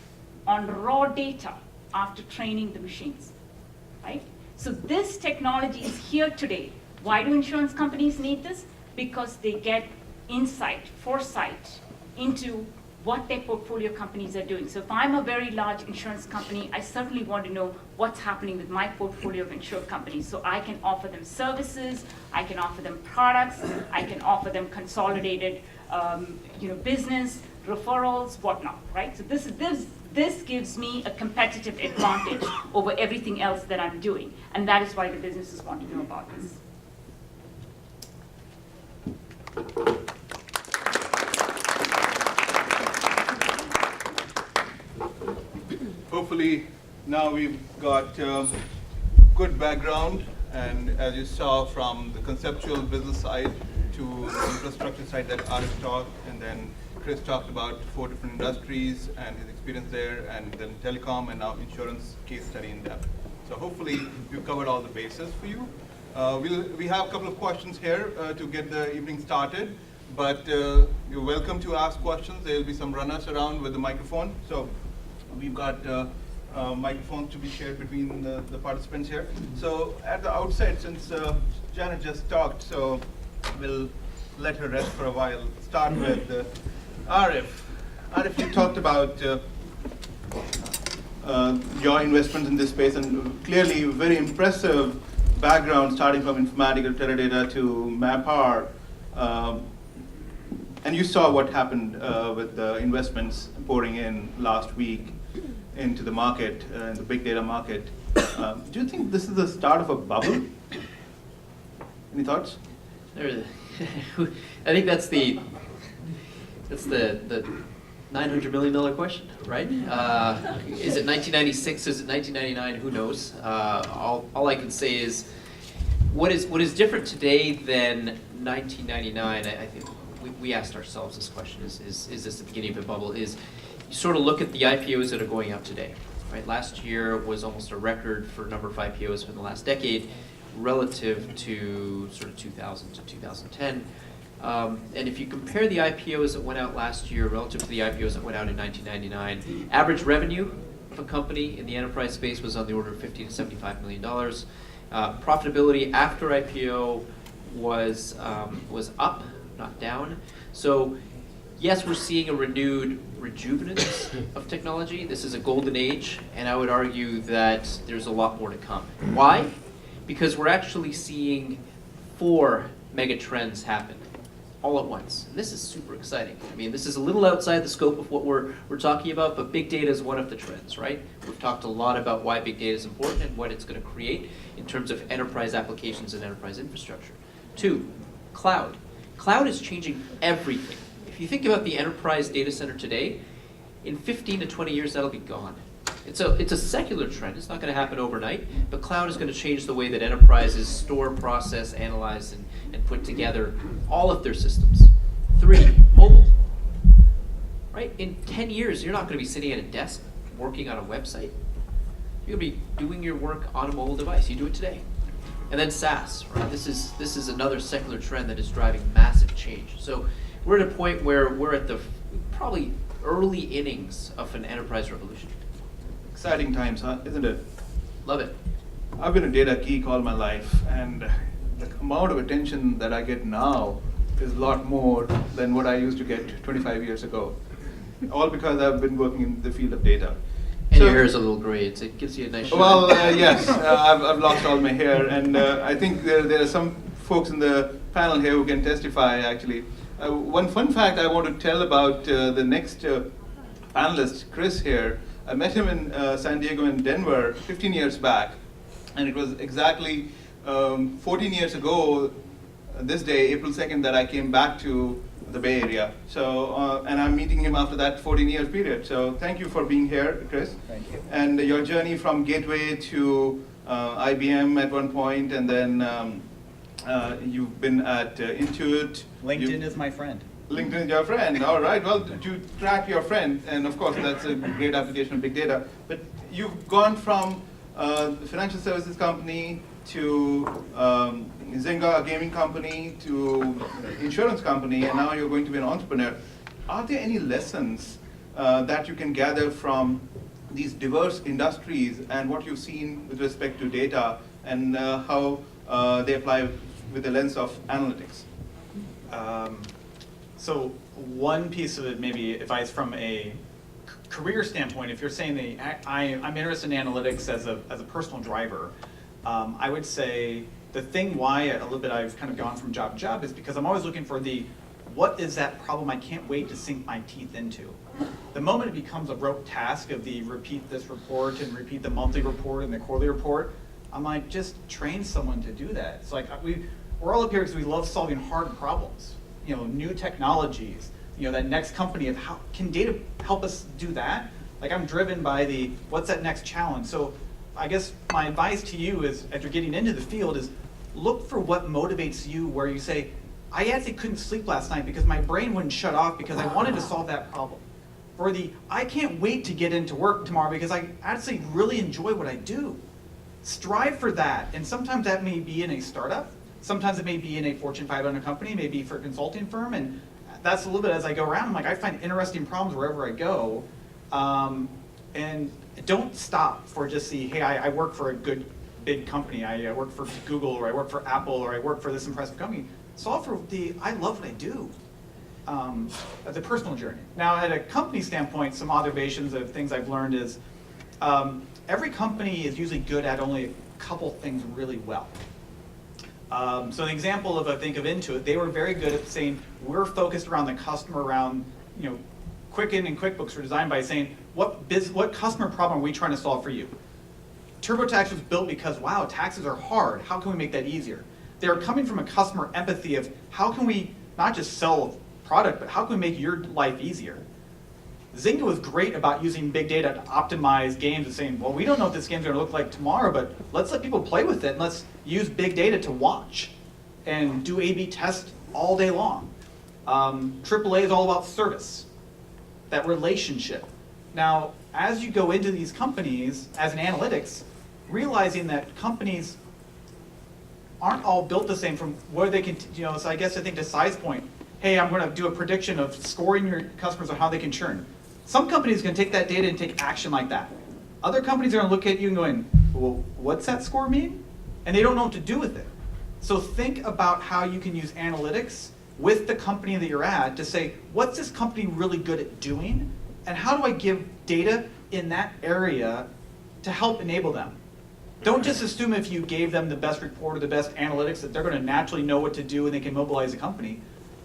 on raw data after training the machines, right? So this technology is here today. Why do insurance companies need this? Because they get insight, foresight into what their portfolio companies are doing. So if I'm a very large insurance company, I certainly want to know what's happening with my portfolio of insured companies. So I can offer them services, I can offer them products, I can offer them consolidated business, referrals, whatnot, right? So this gives me a competitive advantage over everything else that I'm doing. And that is why the businesses want to know about this. Hopefully now we've got good background, and as you saw from the conceptual business side to the infrastructure side that Arif talked, and then Chris talked about 4 different industries and his experience there, and then telecom, and now insurance case study in depth. So hopefully we've covered all the bases for you. We have a couple of questions here to get the evening started, but you're welcome to ask questions. There will be some runners around with the microphone. So we've got microphones to be shared between the participants here. So at the outset, since Janet just talked, so we'll let her rest for a while. Start with Arif. Arif, you talked about your investments in this space, and clearly very impressive background, starting from informatical Teradata to MapR. And you saw what happened with the investments pouring in last week into the market, the big data market. Do you think this is the start of a bubble? Any thoughts? I think that's the $900 million question, right? Is it 1996? Is it 1999? Who knows? All I can say is what is different today than 1999. I think we asked ourselves this question: is this the beginning of a bubble? Is you sort of look at the IPOs that are going out today, right? Last year was almost a record for number of IPOs in the last decade, relative to sort of 2000 to 2010. And if you compare the IPOs that went out last year relative to the IPOs that went out in 1999, average revenue of a company in the enterprise space was on the order of $50 to $75 million. Profitability after IPO was up, not down. So yes, we're seeing a renewed rejuvenance of technology. This is a golden age, and I would argue that there's a lot more to come. Why? Because we're actually seeing 4 mega trends happen all at once. And this is super exciting. I mean, this is a little outside the scope of what we're talking about, but big data is one of the trends, right? We've talked a lot about why big data is important and what it's going to create in terms of enterprise applications and enterprise infrastructure. 2, cloud. Cloud is changing everything. If you think about the enterprise data center today, in 15 to 20 years, that'll be gone. It's a secular trend. It's not going to happen overnight, but cloud is going to change the way that enterprises store, process, analyze, and put together all of their systems. 3, mobile. Right? In 10 years, you're not going to be sitting at a desk working on a website. You're going to be doing your work on a mobile device. You do it today. And then SaaS, right? This is another secular trend that is driving massive change. So we're at a point where we're at the probably early innings of an enterprise revolution. Exciting times, huh? Isn't it? Love it. I've been a data geek all my life, and the amount of attention that I get now is a lot more than what I used to get 25 years ago. All because I've been working in the field of data. And So- your hair is a little gray. It gives you a nice shine. Well, yes, I've lost all my hair, and I think there are some folks in the panel here who can testify, actually. One fun fact I want to tell about the next panelist, Chris here. I met him in San Diego and Denver 15 years back, and it was exactly 14 years ago, this day, April 2nd, that I came back to the Bay Area. So, and I'm meeting him after that 14-year period. So thank you for being here, Chris. Thank you. And your journey from Gateway to IBM at one point, and then you've been at Intuit. LinkedIn is my friend. LinkedIn is your friend. All right. Well, to track your friend, and of course that's a great application of big data. But you've gone from the financial services company to Zynga, a gaming company, to insurance company, and now you're going to be an entrepreneur. Are there any lessons that you can gather from these diverse industries and what you've seen with respect to data and how they apply with the lens of analytics? So one piece of it, maybe if I, from a career standpoint, if you're saying that I'm interested in analytics as a personal driver, I would say the thing why a little bit I've kind of gone from job to job is because I'm always looking for what is that problem I can't wait to sink my teeth into. The moment it becomes a rote task of the repeat this report and repeat the monthly report and the quarterly report, I'm like, just train someone to do that. It's like we're all up here because we love solving hard problems. You know, new technologies, you know, that next company of how can data help us do that? Like I'm driven by what's that next challenge? So I guess my advice to you is, as you're getting into the field, is look for what motivates you where you say, I actually couldn't sleep last night because my brain wouldn't shut off because I wanted to solve that problem. Or I can't wait to get into work tomorrow because I actually really enjoy what I do. Strive for that. And sometimes that may be in a startup. Sometimes it may be in a Fortune 500 company, maybe for a consulting firm. And that's a little bit as I go around. I'm like, I find interesting problems wherever I go. And don't stop for just hey, I work for a good big company. I work for Google, or I work for Apple, or I work for this impressive company. Solve for I love what I do. The personal journey. Now, at a company standpoint, some observations of things I've learned is every company is usually good at only a couple things really well. So an example of, I think, of Intuit, they were very good at saying, we're focused around the customer, around, you know, Quicken and QuickBooks were designed by saying, what customer problem are we trying to solve for you? TurboTax was built because, wow, taxes are hard. How can we make that easier? They're coming from a customer empathy of how can we not just sell a product, but how can we make your life easier? Zynga was great about using big data to optimize games and saying, well, we don't know what this game's going to look like tomorrow, but let's let people play with it and let's use big data to watch and do A/B tests all day long. AAA is all about service, that relationship. Now, as you go into these companies as an analytics, realizing that companies aren't all built the same from where they can, you know, so I guess I think to Sai's point, hey, I'm going to do a prediction of scoring your customers on how they can churn. Some companies can take that data and take action like that. Other companies are going to look at you and going, well, what's that score mean? And they don't know what to do with it. So think about how you can use analytics with the company that you're at to say, what's this company really good at doing? And how do I give data in that area to help enable them? Don't just assume if you gave them the best report or the best analytics that they're going to naturally know what to do and they can mobilize a company.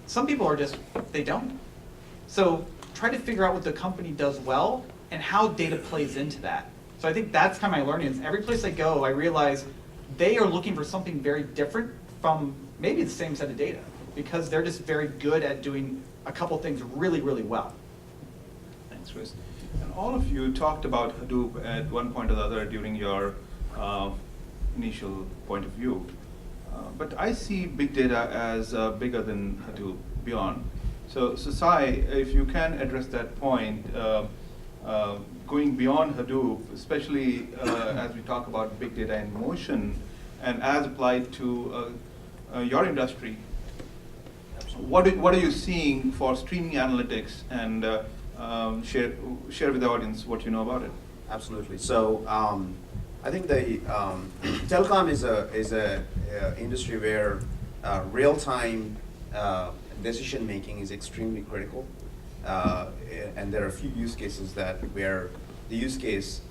Some people are just, they don't. So try to figure out what the company does well and how data plays into that. So I think that's kind of my learning is every place I go, I realize they are looking for something very different from maybe the same set of data because they're just very good at doing a couple things really, really well. Thanks, Chris. And all of you talked about Hadoop at one point or the other during your initial point of view. But I see big data as bigger than Hadoop, beyond. So Sai, if you can address that point, going beyond Hadoop, especially as we talk about big data in motion and as applied to your industry, what are you seeing for streaming analytics, and share with the audience what you know about it. Absolutely. So I think the telecom is a industry where real-time decision making is extremely critical, and there are a few use cases where the use case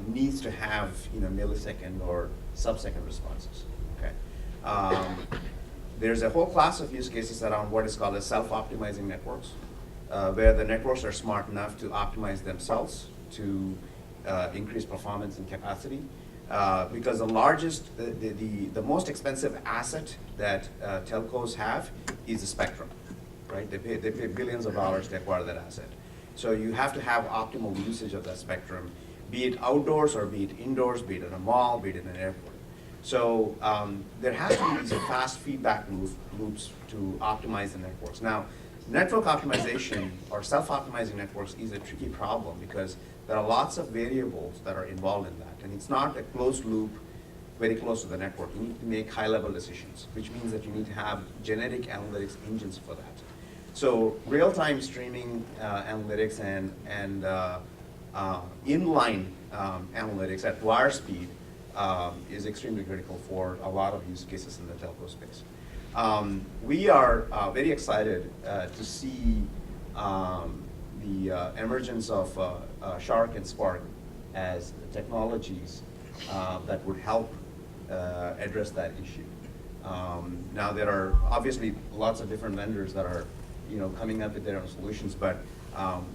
needs to have millisecond or sub-second responses. Okay. There's a whole class of use cases around what is called as self-optimizing networks, where the networks are smart enough to optimize themselves to increase performance and capacity. Because the most expensive asset that telcos have is the spectrum, right? They pay billions of dollars to acquire that asset. So you have to have optimal usage of that spectrum, be it outdoors or be it indoors, be it in a mall, be it in an airport. So there has to be these fast feedback loops to optimize the networks. Now, network optimization or self-optimizing networks is a tricky problem because there are lots of variables that are involved in that. And it's not a closed loop, very close to the network. You need to make high-level decisions, which means that you need to have genetic analytics engines for that. So real-time streaming analytics and inline analytics at wire speed is extremely critical for a lot of use cases in the telco space. We are very excited to see the emergence of Shark and Spark as technologies that would help address that issue. Now there are obviously lots of different vendors that are coming up with their own solutions, but an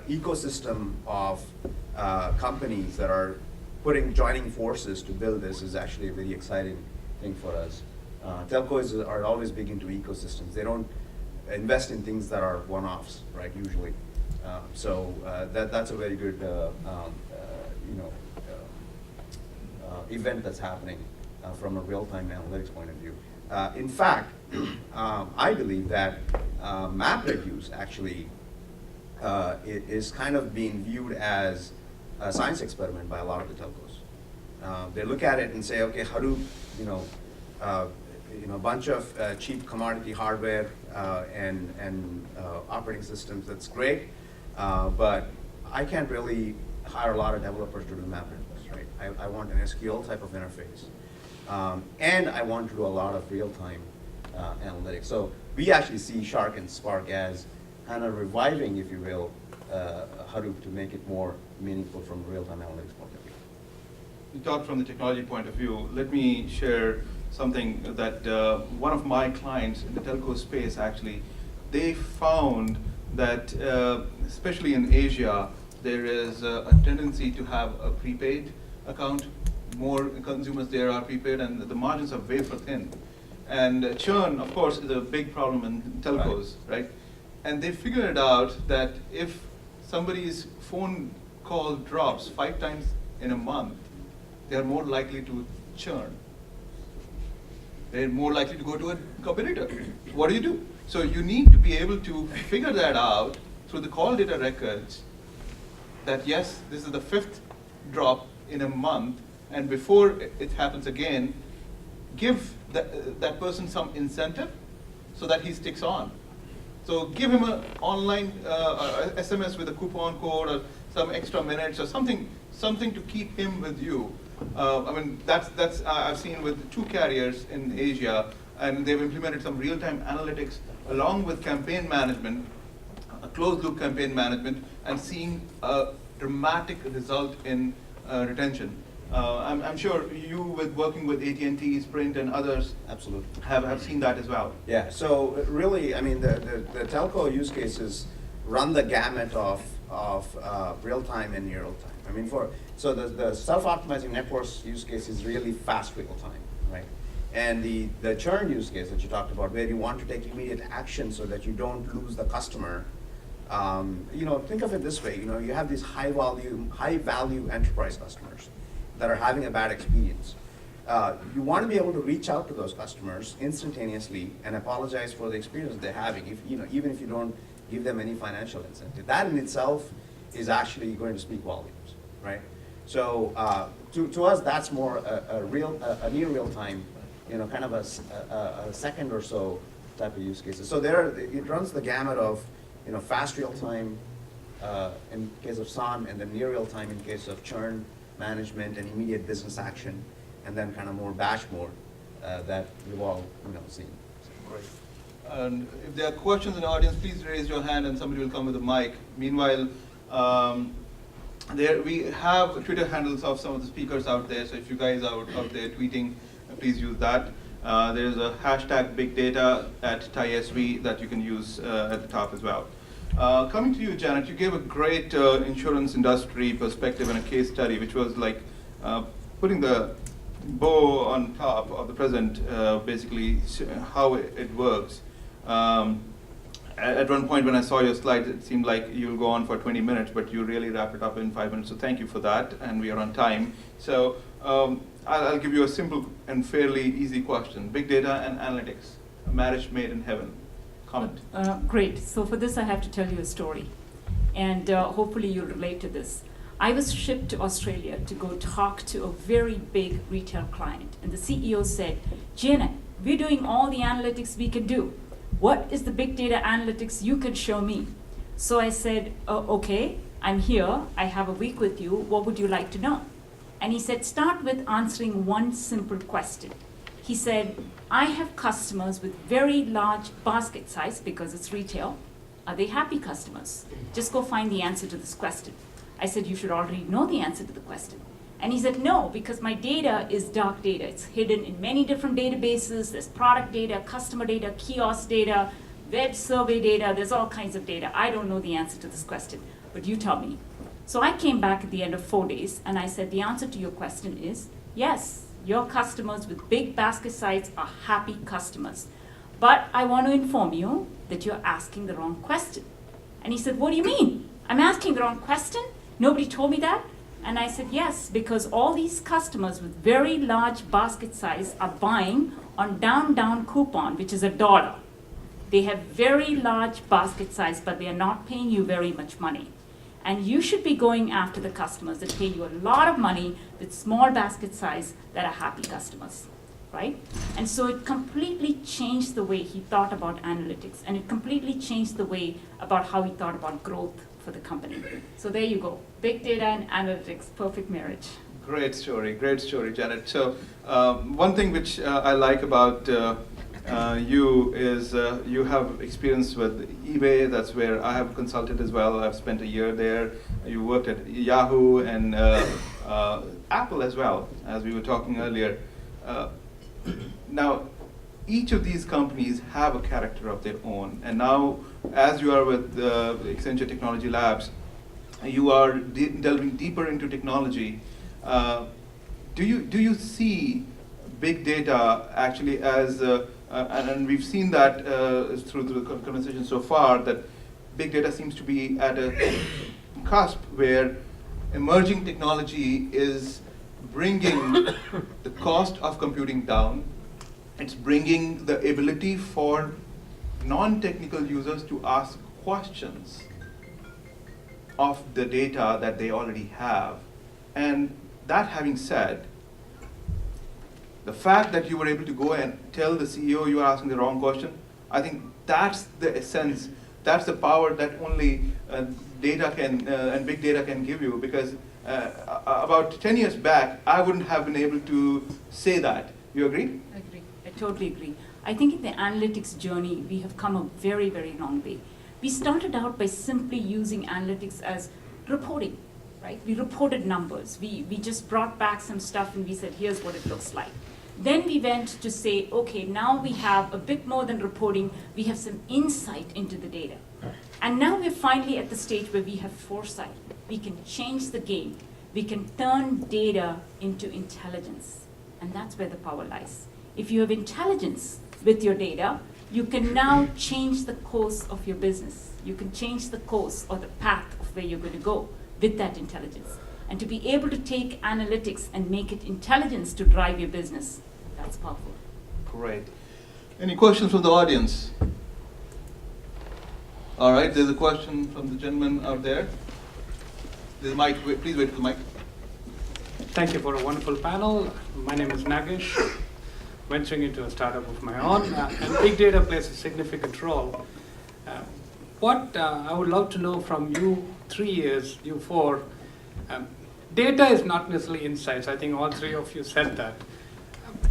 ecosystem of companies that are joining forces to build this is actually a very exciting thing for us. Telcos are always big into ecosystems. They don't invest in things that are one-offs, right, usually. So that's a very good event that's happening from a real-time analytics point of view. In fact, I believe that MapReduce actually is kind of being viewed as a science experiment by a lot of the telcos. They look at it and say, okay, how do a bunch of cheap commodity hardware and operating systems, that's great, but I can't really hire a lot of developers to do MapReduce, right? I want an SQL type of interface. And I want to do a lot of real-time analytics. So we actually see Shark and Spark as kind of reviving, if you will, Hadoop to make it more meaningful from a real-time analytics point of view. You talked from the technology point of view. Let me share something that one of my clients in the telco space actually, they found that especially in Asia, there is a tendency to have a prepaid account. More consumers there are prepaid, and the margins are wafer thin. And churn, of course, is a big problem in telcos, right? And they figured out that if somebody's phone call drops 5 times in a month, they are more likely to churn. They're more likely to go to a competitor. What do? So you need to be able to figure that out through the call data records that yes, this is the 5th drop in a month, and before it happens again, give that person some incentive so that he sticks on. So give him an online SMS with a coupon code or some extra minutes or something to keep him with you. I mean, that's I've seen with 2 carriers in Asia, and they've implemented some real-time analytics along with campaign management, a closed-loop campaign management, and seeing a dramatic result in retention. I'm sure you, with working with AT&T, Sprint, and others, absolutely have seen that as well. Yeah. So really, I mean, the telco use cases run the gamut of real time and near real time. I mean, so the self-optimizing networks use case is really fast real time, right? And the churn use case that you talked about, where you want to take immediate action so that you don't lose the customer. Think of it this way. You have these high value enterprise customers that are having a bad experience. You want to be able to reach out to those customers instantaneously and apologize for the experience they're having, even if you don't give them any financial incentive. That in itself is actually going to speak volumes, right? So to us, that's more a near real time, kind of a second or so type of use cases. So it runs the gamut of fast real time in case of SON, and then near real time in case of churn management and immediate business action, and then kind of more batch mode that we've all seen. Great. And if there are questions in the audience, please raise your hand and somebody will come with a mic. Meanwhile, there we have Twitter handles of some of the speakers out there. So if you guys are out there tweeting, please use that. There's a hashtag big data at TISV that you can use at the top as well. Coming to you, Janet, you gave a great insurance industry perspective and a case study, which was like putting the bow on top of the present, basically how it works. At one point when I saw your slides, it seemed like you'll go on for 20 minutes, but you really wrap it up in 5 minutes. So thank you for that, and we are on time. So I'll give you a simple and fairly easy question. Big data and analytics, a marriage made in heaven. Comment. Great. So for this, I have to tell you a story. And hopefully you'll relate to this. I was shipped to Australia to go talk to a very big retail client. And the CEO said, Janet, we're doing all the analytics we can do. What is the big data analytics you can show me? So I said, okay, I'm here. I have a week with you. What would you like to know? And he said, start with answering one simple question. He said, I have customers with very large basket size because it's retail. Are they happy customers? Just go find the answer to this question. I said, you should already know the answer to the question. And he said, no, because my data is dark data. It's hidden in many different databases. There's product data, customer data, kiosk data, web survey data. There's all kinds of data. I don't know the answer to this question, but you tell me. So I came back at the end of 4 days, and I said, the answer to your question is, yes, your customers with big basket size are happy customers. But I want to inform you that you're asking the wrong question. And he said, what do you mean? I'm asking the wrong question? Nobody told me that? And I said, yes, because all these customers with very large basket size are buying on down coupon, which is $1. They have very large basket size, but they are not paying you very much money. And you should be going after the customers that pay you a lot of money with small basket size that are happy customers, right? And so it completely changed the way he thought about analytics, and it completely changed the way about how he thought about growth for the company. So there you go, big data and analytics, perfect marriage. Great story, Janet. So one thing which I like about you is you have experience with eBay. That's where I have consulted as well. I've spent a year there. You worked at Yahoo and Apple as well, as we were talking earlier. Now, each of these companies have a character of their own. And now, as you are with Accenture Technology Labs, you are delving deeper into technology. Do you see big data actually as, and we've seen that through the conversation so far, that big data seems to be at a cusp where emerging technology is bringing the cost of computing down. It's bringing the ability for non-technical users to ask questions of the data that they already have. And that having said, the fact that you were able to go and tell the CEO you are asking the wrong question, I think that's the essence, that's the power that only data can and big data can give you. Because about 10 years back, I wouldn't have been able to say that. You agree? I agree. I totally agree. I think in the analytics journey, we have come a very, very long way. We started out by simply using analytics as reporting, right? We reported numbers. We just brought back some stuff and we said, here's what it looks like. Then we went to say, okay, now we have a bit more than reporting. We have some insight into the data. And now we're finally at the stage where we have foresight. We can change the game. We can turn data into intelligence. And that's where the power lies. If you have intelligence with your data, you can now change the course of your business. You can change the course or the path of where you're going to go with that intelligence. And to be able to take analytics and make it intelligence to drive your business, that's powerful. Great. Any questions from the audience? All right, there's a question from the gentleman out there. There's a mic. Please wait for the mic. Thank you for a wonderful panel. My name is Nagesh, venturing into a startup of my own, and big data plays a significant role. What I would love to know from you 3 years, you 4, data is not necessarily insights. I think all 3 of you said that.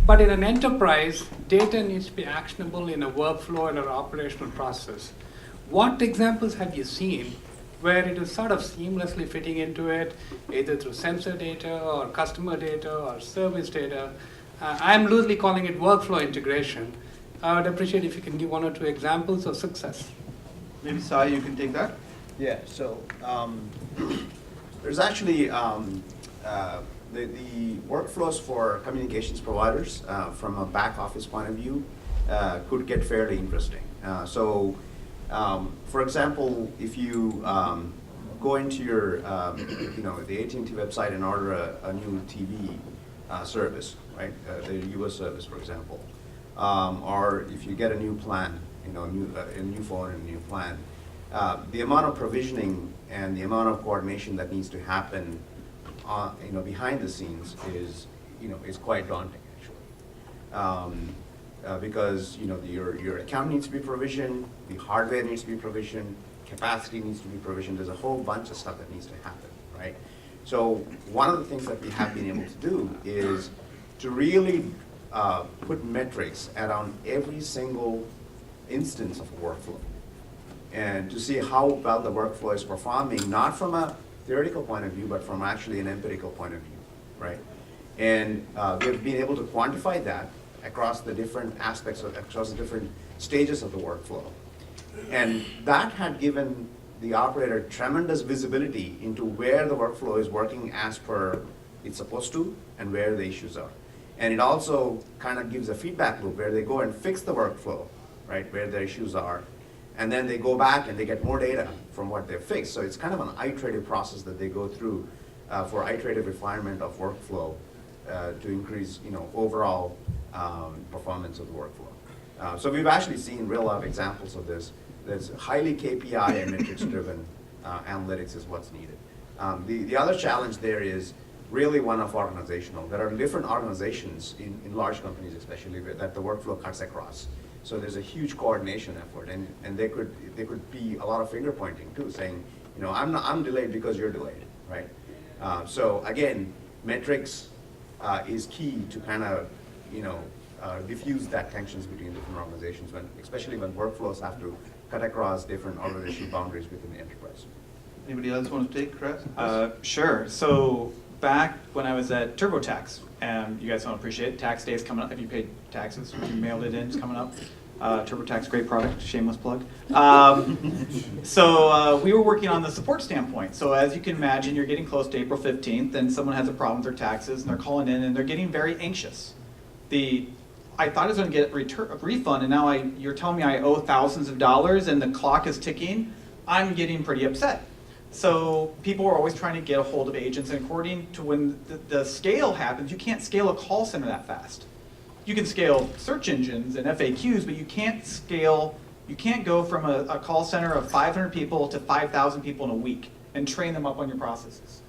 But in an enterprise, data needs to be actionable in a workflow and an operational process. What examples have you seen where it is sort of seamlessly fitting into it, either through sensor data or customer data or service data. I'm loosely calling it workflow integration. I would appreciate if you can give one or two examples of success. Maybe Sai, you can take that. Yeah, so there's actually the workflows for communications providers from a back office point of view could get fairly interesting. For example, if you go into your, the AT&T website and order a new TV service, right? The US service, for example, or if you get a new plan, a new phone and a new plan, the amount of provisioning and the amount of coordination that needs to happen, behind the scenes is quite daunting actually. Because your account needs to be provisioned, the hardware needs to be provisioned, capacity needs to be provisioned. There's a whole bunch of stuff that needs to happen, right? So one of the things that we have been able to do is to really put metrics around every single instance of a workflow, and to see how well the workflow is performing, not from a theoretical point of view, but from actually an empirical point of view, right? And we've been able to quantify that across the different aspects, across the different stages of the workflow. And that had given the operator tremendous visibility into where the workflow is working as per it's supposed to and where the issues are. And it also kind of gives a feedback loop where they go and fix the workflow, right, where the issues are. And then they go back and they get more data from what they've fixed. So it's kind of an iterative process that they go through for iterative refinement of workflow to increase, overall performance of the workflow. So we've actually seen real life examples of this. There's highly KPI and metrics-driven analytics is what's needed. The other challenge there is really one of organizational. There are different organizations in large companies especially that the workflow cuts across. So there's a huge coordination effort, and there could be a lot of finger pointing too, saying, I'm delayed because you're delayed, right? So again, metrics is key to kind of, diffuse that tensions between different organizations, especially when workflows have to cut across different organizational boundaries within the enterprise. Anybody else want to take, Chris? Sure. So back when I was at TurboTax, and you guys don't appreciate it, tax day is coming up. Have you paid taxes? You mailed it in, it's coming up. TurboTax, great product, shameless plug. So we were working on the support standpoint. So as you can imagine, you're getting close to April 15th, and someone has a problem with their taxes, and they're calling in, and they're getting very anxious. I thought I was going to get a refund, and now you're telling me I owe thousands of dollars, and the clock is ticking. I'm getting pretty upset. So people are always trying to get a hold of agents, and according to when the scale happens, you can't scale a call center that fast. You can scale search engines and FAQs, but you can't go from a call center of 500 people to 5,000 people in a week and train them up on your processes.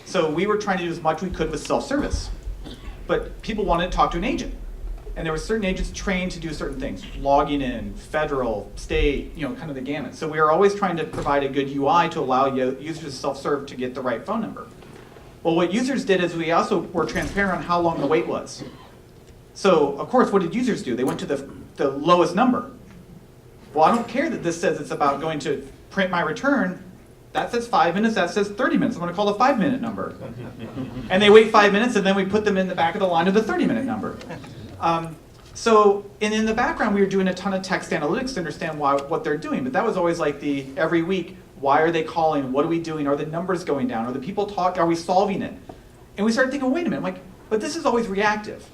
So we were trying to do as much we could with self-service, but people wanted to talk to an agent. And there were certain agents trained to do certain things, logging in, federal, state, kind of the gamut. So we were always trying to provide a good UI to allow users to self-serve to get the right phone number. Well, what users did is we also were transparent on how long the wait was. So, of course, what did users do? They went to the lowest number. Well, I don't care that this says it's about going to print my return. That says 5 minutes, that says 30 minutes. I'm going to call the 5-minute number. And they wait 5 minutes, and then we put them in the back of the line of the 30-minute number. And in the background, we were doing a ton of text analytics to understand what they're doing. But that was always like every week, why are they calling? What are we doing? Are the numbers going down? Are the people talking? Are we solving it? And we started thinking, wait a minute, but this is always reactive.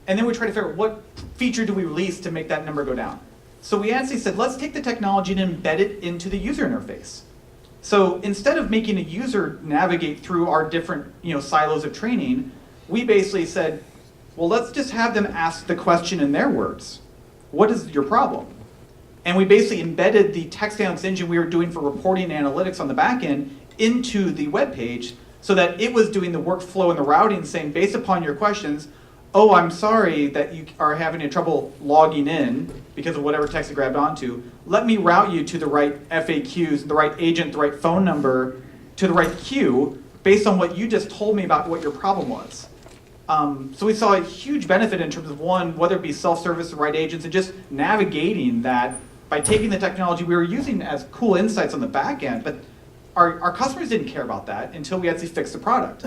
And then we tried to figure out what feature do we release to make that number go down. So we actually said, let's take the technology and embed it into the user interface. So instead of making a user navigate through our different silos of training, we basically said, well, let's just have them ask the question in their words. What is your problem? And we basically embedded the text analytics engine we were doing for reporting and analytics on the back end into the web page so that it was doing the workflow and the routing, saying, based upon your questions, oh, I'm sorry that you are having trouble logging in because of whatever text it grabbed onto. Let me route you to the right FAQs, the right agent, the right phone number, to the right queue, based on what you just told me about what your problem was. So we saw a huge benefit in terms of, one, whether it be self-service, the right agents, and just navigating that by taking the technology we were using as cool insights on the back end, but our customers didn't care about that until we actually fixed the product.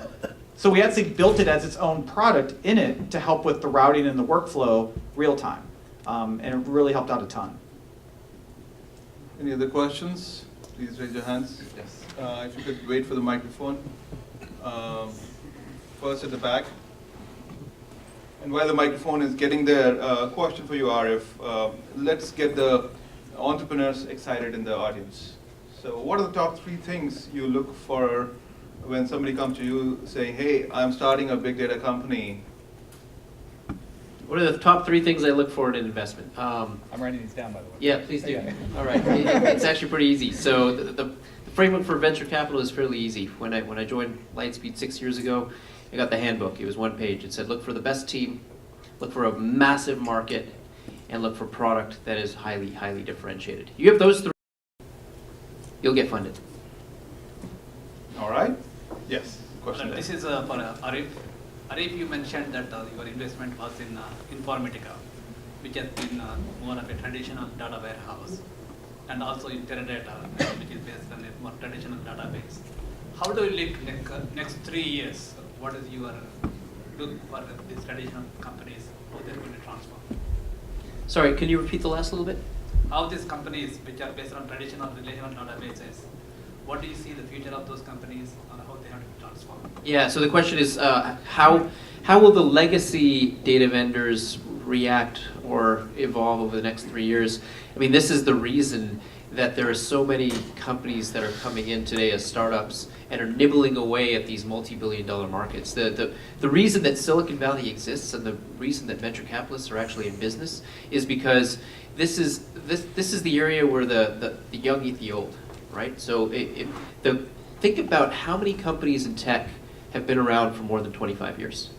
So we actually built it as its own product in it to help with the routing and the workflow real time. And it really helped out a ton. Any other questions? Please raise your hands. Yes. If you could wait for the microphone. First at the back. And while the microphone is getting there, question for you, Arif. Let's get the entrepreneurs excited in the audience. So what are the top 3 things you look for when somebody comes to you saying, hey, I'm starting a big data company? What are the top 3 things I look for in an investment? I'm writing these down, by the way. Yeah, please do. All right, it's actually pretty easy. So the framework for venture capital is fairly easy. When I joined Lightspeed 6 years ago, I got the handbook. It was 1 page. It said, look for the best team, look for a massive market, and look for product that is highly, highly differentiated. You have those 3, you'll get funded. All right? Yes, question there. This is for Arif. Arif, you mentioned that your investment was in Informatica, which has been more of a traditional data warehouse, and also in Teradata, which is based on a more traditional database. How do you look next 3 years? What is your look for these traditional companies, how they're going to transform? Sorry, can you repeat the last little bit? How these companies, which are based on traditional relational databases, what do you see the future of those companies and how they have to transform? Yeah, so the question is, how will the legacy data vendors react or evolve over the next 3 years? I mean, this is the reason that there are so many companies that are coming in today as startups and are nibbling away at these multi-billion-dollar markets. The reason that Silicon Valley exists and the reason that venture capitalists are actually in business is because this is the area where the young eat the old, right? So think about how many companies in tech have been around for more than 25 years.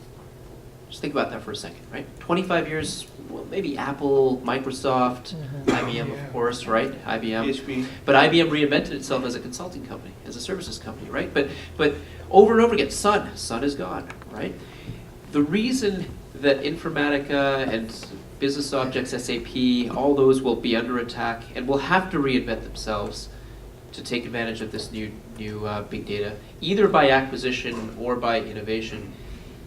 Just think about that for a second, right? 25 years, well, maybe Apple, Microsoft, IBM, of course, right? IBM. HP. But IBM reinvented itself as a consulting company, as a services company, right? But over and over again, Sun is gone, right? The reason that Informatica and Business Objects, SAP, all those will be under attack and will have to reinvent themselves to take advantage of this new big data, either by acquisition or by innovation,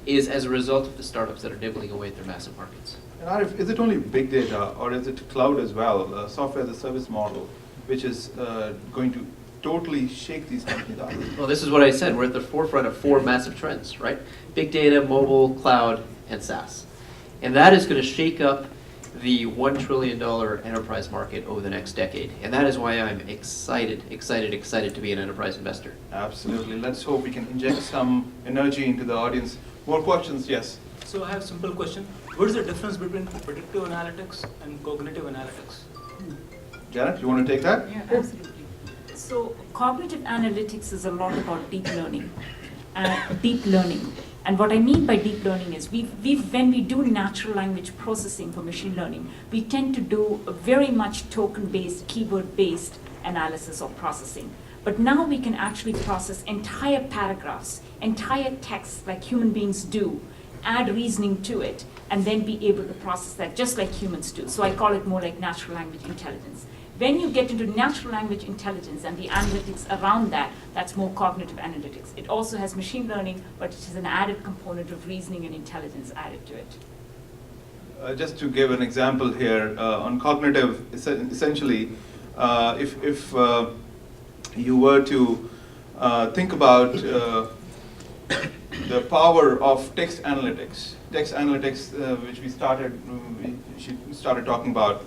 is as a result of the startups that are nibbling away at their massive markets. And Arif, is it only big data or is it cloud as well, software as a service model, which is going to totally shake these companies out? Well, this is what I said. We're at the forefront of 4 massive trends, right? Big data, mobile, cloud, and SaaS. And that is going to shake up the $1 trillion enterprise market over the next decade. And that is why I'm excited to be an enterprise investor. Absolutely. Let's hope we can inject some energy into the audience. More questions? Yes. So I have a simple question. What is the difference between predictive analytics and cognitive analytics? Janet, you want to take that? Yeah, absolutely. So cognitive analytics is a lot about deep learning. And what I mean by deep learning is when we do natural language processing for machine learning, we tend to do a very much token-based, keyword-based analysis or processing. But now we can actually process entire paragraphs, entire texts like human beings do, add reasoning to it, and then be able to process that just like humans do. So I call it more like natural language intelligence. When you get into natural language intelligence and the analytics around that, that's more cognitive analytics. It also has machine learning, but it is an added component of reasoning and intelligence added to it. Just to give an example here, on cognitive, essentially, if you were to think about the power of text analytics, which we started talking about.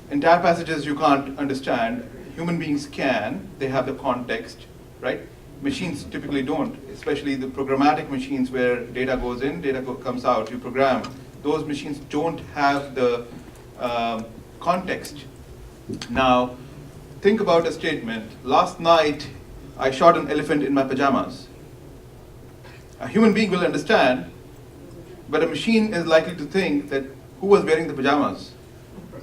Entire passages you can't understand, human beings can, they have the context, right? Machines typically don't, especially the programmatic machines where data goes in, data comes out, you program. Those machines don't have the context. Now, think about a statement. Last night, I shot an elephant in my pajamas. A human being will understand, but a machine is likely to think that who was wearing the pajamas,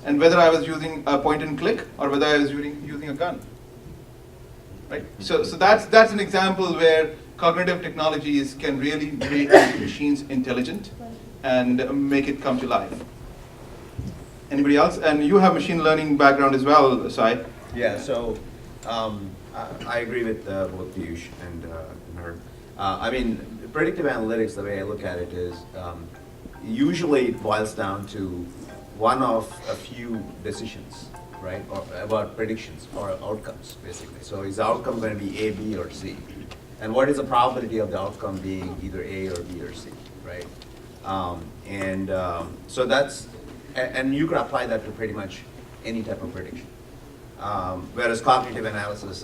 and whether I was using a point and click or whether I was using a gun. Right? So that's an example where cognitive technologies can really make machines intelligent and make it come to life. Anybody else? And you have machine learning background as well, Sai. Yeah, so I agree with both Piyush and her. I mean, predictive analytics, the way I look at it is, usually it boils down to one of a few decisions, right? Or about predictions or outcomes, basically. So is the outcome going to be A, B, or C? And what is the probability of the outcome being either A or B or C, right? So that's, and you can apply that to pretty much any type of prediction. Whereas cognitive analysis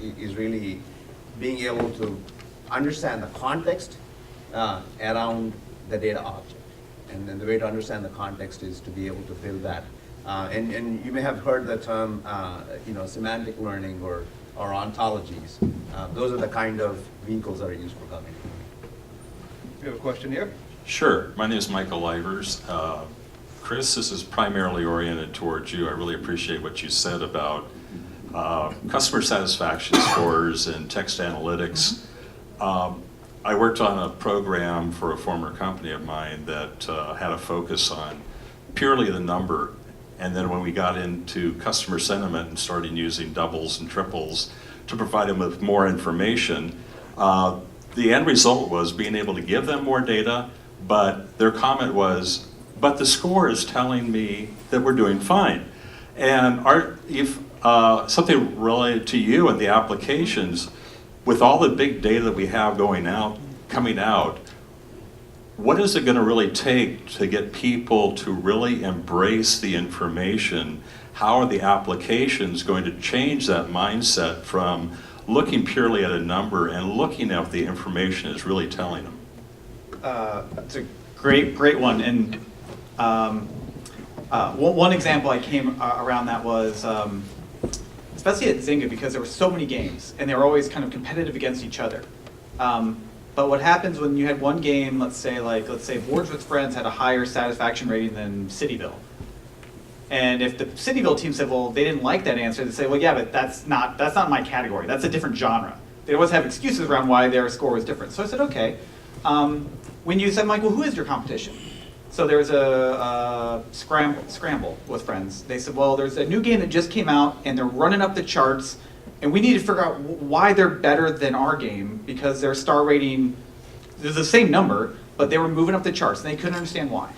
is really being able to understand the context around the data object. And then the way to understand the context is to be able to build that. And you may have heard the term, semantic learning or ontologies. Those are the kind of vehicles that are used for cognitive learning. We have a question here. Sure. My name is Michael Livers. Chris, this is primarily oriented towards you. I really appreciate what you said about customer satisfaction scores and text analytics. I worked on a program for a former company of mine that had a focus on purely the number. And then when we got into customer sentiment and started using doubles and triples to provide them with more information, the end result was being able to give them more data, but their comment was, but the score is telling me that we're doing fine. And if something related to you and the applications, with all the big data that we have coming out, what is it going to really take to get people to really embrace the information? How are the applications going to change that mindset from looking purely at a number and looking at what the information is really telling them? That's a great one. And one example I came around that was, especially at Zynga, because there were so many games and they were always kind of competitive against each other. But what happens when you had one game, let's say Words with Friends had a higher satisfaction rating than Cityville. And if the Cityville team said, well, they didn't like that answer, they'd say, well, yeah, but that's not my category. That's a different genre. They always have excuses around why their score was different. So I said, okay. When you said, Michael, who is your competition? So there was a scramble with friends. They said, well, there's a new game that just came out and they're running up the charts, and we need to figure out why they're better than our game, because their star rating is the same number, but they were moving up the charts and they couldn't understand why.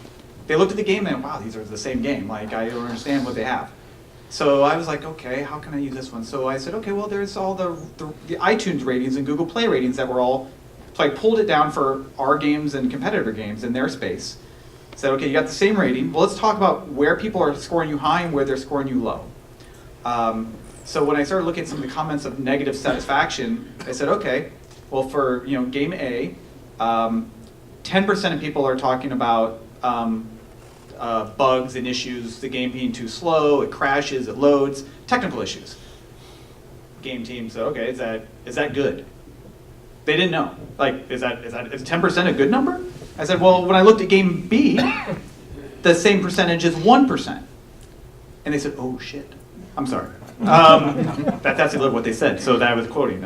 They looked at the game and, wow, these are the same game. Like, I don't understand what they have. So I was like, okay, how can I use this one? So I said, okay, well, there's all the iTunes ratings and Google Play ratings that were all, so I pulled it down for our games and competitor games in their space. Said, okay, you got the same rating. Well, let's talk about where people are scoring you high and where they're scoring you low. So when I started looking at some of the comments of negative satisfaction, I said, okay, well, for game A, 10% of people are talking about bugs and issues, the game being too slow, it crashes, it loads, technical issues. Game team said, okay, is that good? They didn't know. Like, is 10% a good number? I said, well, when I looked at game B, the same percentage is 1%. And they said, oh shit. I'm sorry. That's a little what they said, so that I was quoting.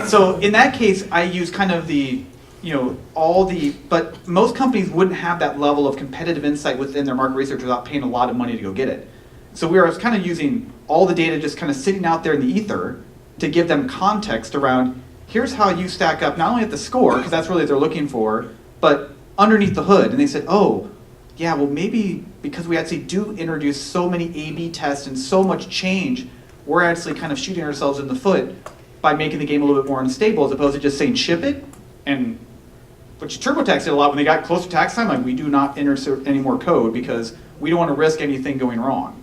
So in that case, I use kind of but most companies wouldn't have that level of competitive insight within their market research without paying a lot of money to go get it. So we were kind of using all the data just kind of sitting out there in the ether to give them context around, here's how you stack up, not only at the score, because that's really what they're looking for, but underneath the hood. And they said, oh, yeah, well, maybe because we actually do introduce so many A/B tests and so much change, we're actually kind of shooting ourselves in the foot by making the game a little bit more unstable, as opposed to just saying ship it. And which TurboTax did a lot when they got close to tax time, like, we do not insert any more code because we don't want to risk anything going wrong.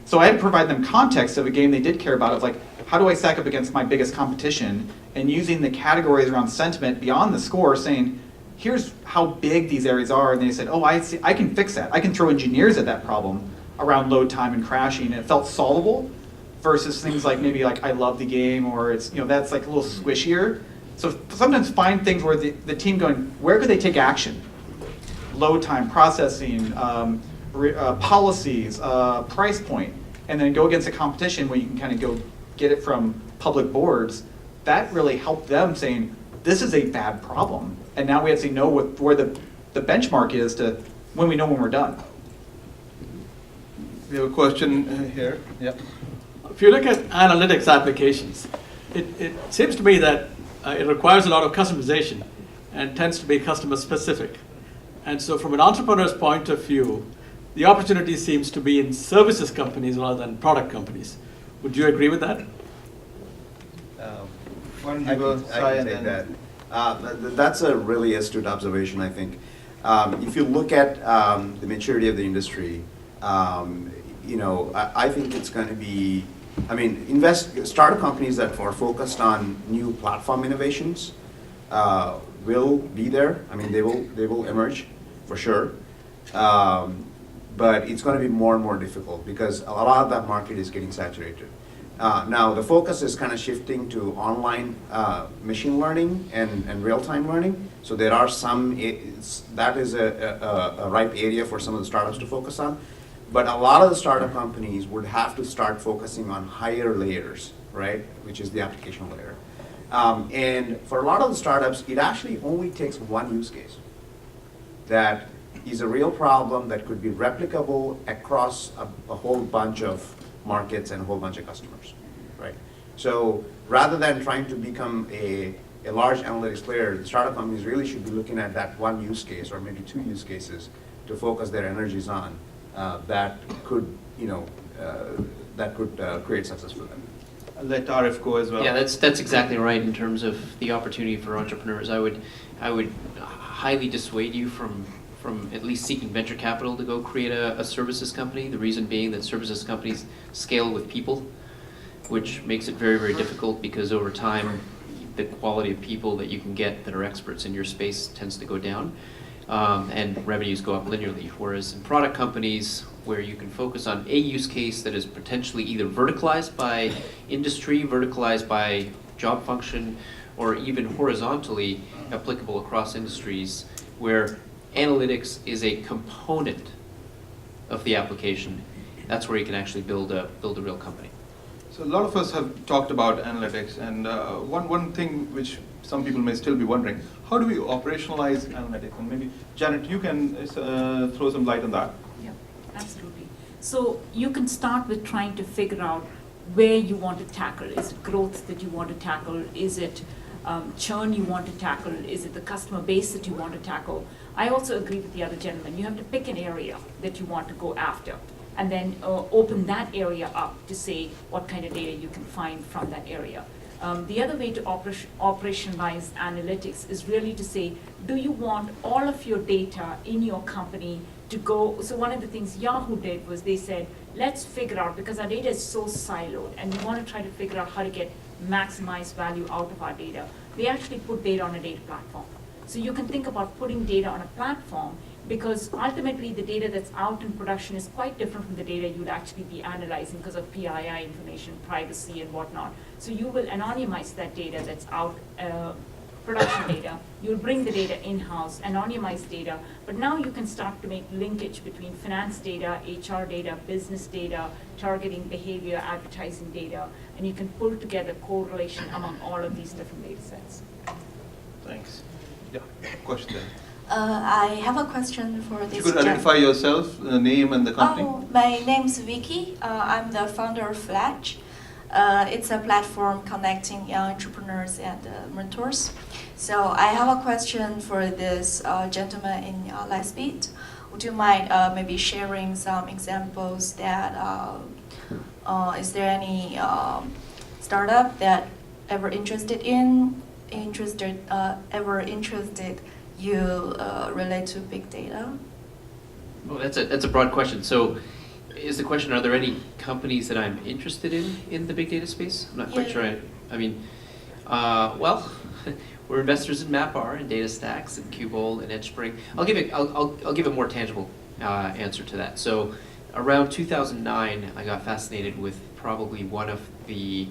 So I had to provide them context of a game they did care about, of like, how do I stack up against my biggest competition, and using the categories around sentiment beyond the score, saying, here's how big these areas are, and they said, oh, I see, I can fix that. I can throw engineers at that problem around load time and crashing, and it felt solvable, versus things like maybe like I love the game, or it's, that's like a little squishier. So sometimes find things where the team going, where could they take action? Load time, processing, policies, price point, and then go against a competition where you can kind of go get it from public boards. That really helped them saying, this is a bad problem. And now we actually know where the benchmark is to when we know when we're done. We have a question here. Yep. if you look at analytics applications, it seems to me that it requires a lot of customization and tends to be customer specific. And so from an entrepreneur's point of view, the opportunity seems to be in services companies rather than product companies. Would you agree with that? Why don't I you go, can Sai, and take then- that. That's a really astute observation, I think. If you look at the maturity of the industry, I think it's going to be, startup companies that are focused on new platform innovations will be there. They will emerge for sure. But it's going to be more and more difficult because a lot of that market is getting saturated. Now, the focus is kind of shifting to online machine learning and real-time learning. So there are that is a ripe area for some of the startups to focus on. But a lot of the startup companies would have to start focusing on higher layers, right, which is the application layer. And for a lot of the startups, it actually only takes one use case that is a real problem that could be replicable across a whole bunch of markets and a whole bunch of customers, right? So rather than trying to become a large analytics player, the startup companies really should be looking at that one use case or maybe two use cases to focus their energies on that could create success for them. I'll let Arif go as well. Yeah, that's exactly right in terms of the opportunity for entrepreneurs. I would highly dissuade you from at least seeking venture capital to go create a services company. The reason being that services companies scale with people, which makes it very, very difficult because over time, the quality of people that you can get that are experts in your space tends to go down, and revenues go up linearly. Whereas in product companies, where you can focus on a use case that is potentially either verticalized by industry, verticalized by job function, or even horizontally applicable across industries, where analytics is a component of the application, that's where you can actually build a real company. So a lot of us have talked about analytics, and one thing which some people may still be wondering, how do we operationalize analytics? And maybe, Janet, you can throw some light on that. Yeah, absolutely. So you can start with trying to figure out where you want to tackle. Is it growth that you want to tackle? Is it churn you want to tackle? Is it the customer base that you want to tackle? I also agree with the other gentleman. You have to pick an area that you want to go after and then open that area up to say what kind of data you can find from that area. The other way to operationalize analytics is really to say, do you want all of your data in your company to go? So one of the things Yahoo did was they said, let's figure out, because our data is so siloed and we want to try to figure out how to get maximized value out of our data. They actually put data on a data platform. So you can think about putting data on a platform, because ultimately the data that's out in production is quite different from the data you'd actually be analyzing because of PII information, privacy and whatnot. So you will anonymize that data that's out, production data. You'll bring the data in-house, anonymize data, but now you can start to make linkage between finance data, HR data, business data, targeting behavior, advertising data, and you can pull together correlation among all of these different data sets. Thanks. Yeah, question there. I have a question for this. You could identify yourself, the name and the company. Oh, my name's Vicky. I'm the founder of Fletch. It's a platform connecting young entrepreneurs and mentors. So I have a question for this gentleman in Lightspeed. Would you mind maybe sharing some examples that, is there any startup that ever interested you relate to big data? Well, that's a broad question. So is the question, are there any companies that I'm interested in the big data space? I'm not quite sure. Well, we're investors in MapR and DataStax and Qubole and EdgeSpring. I'll give a more tangible answer to that. So around 2009, I got fascinated with probably one of the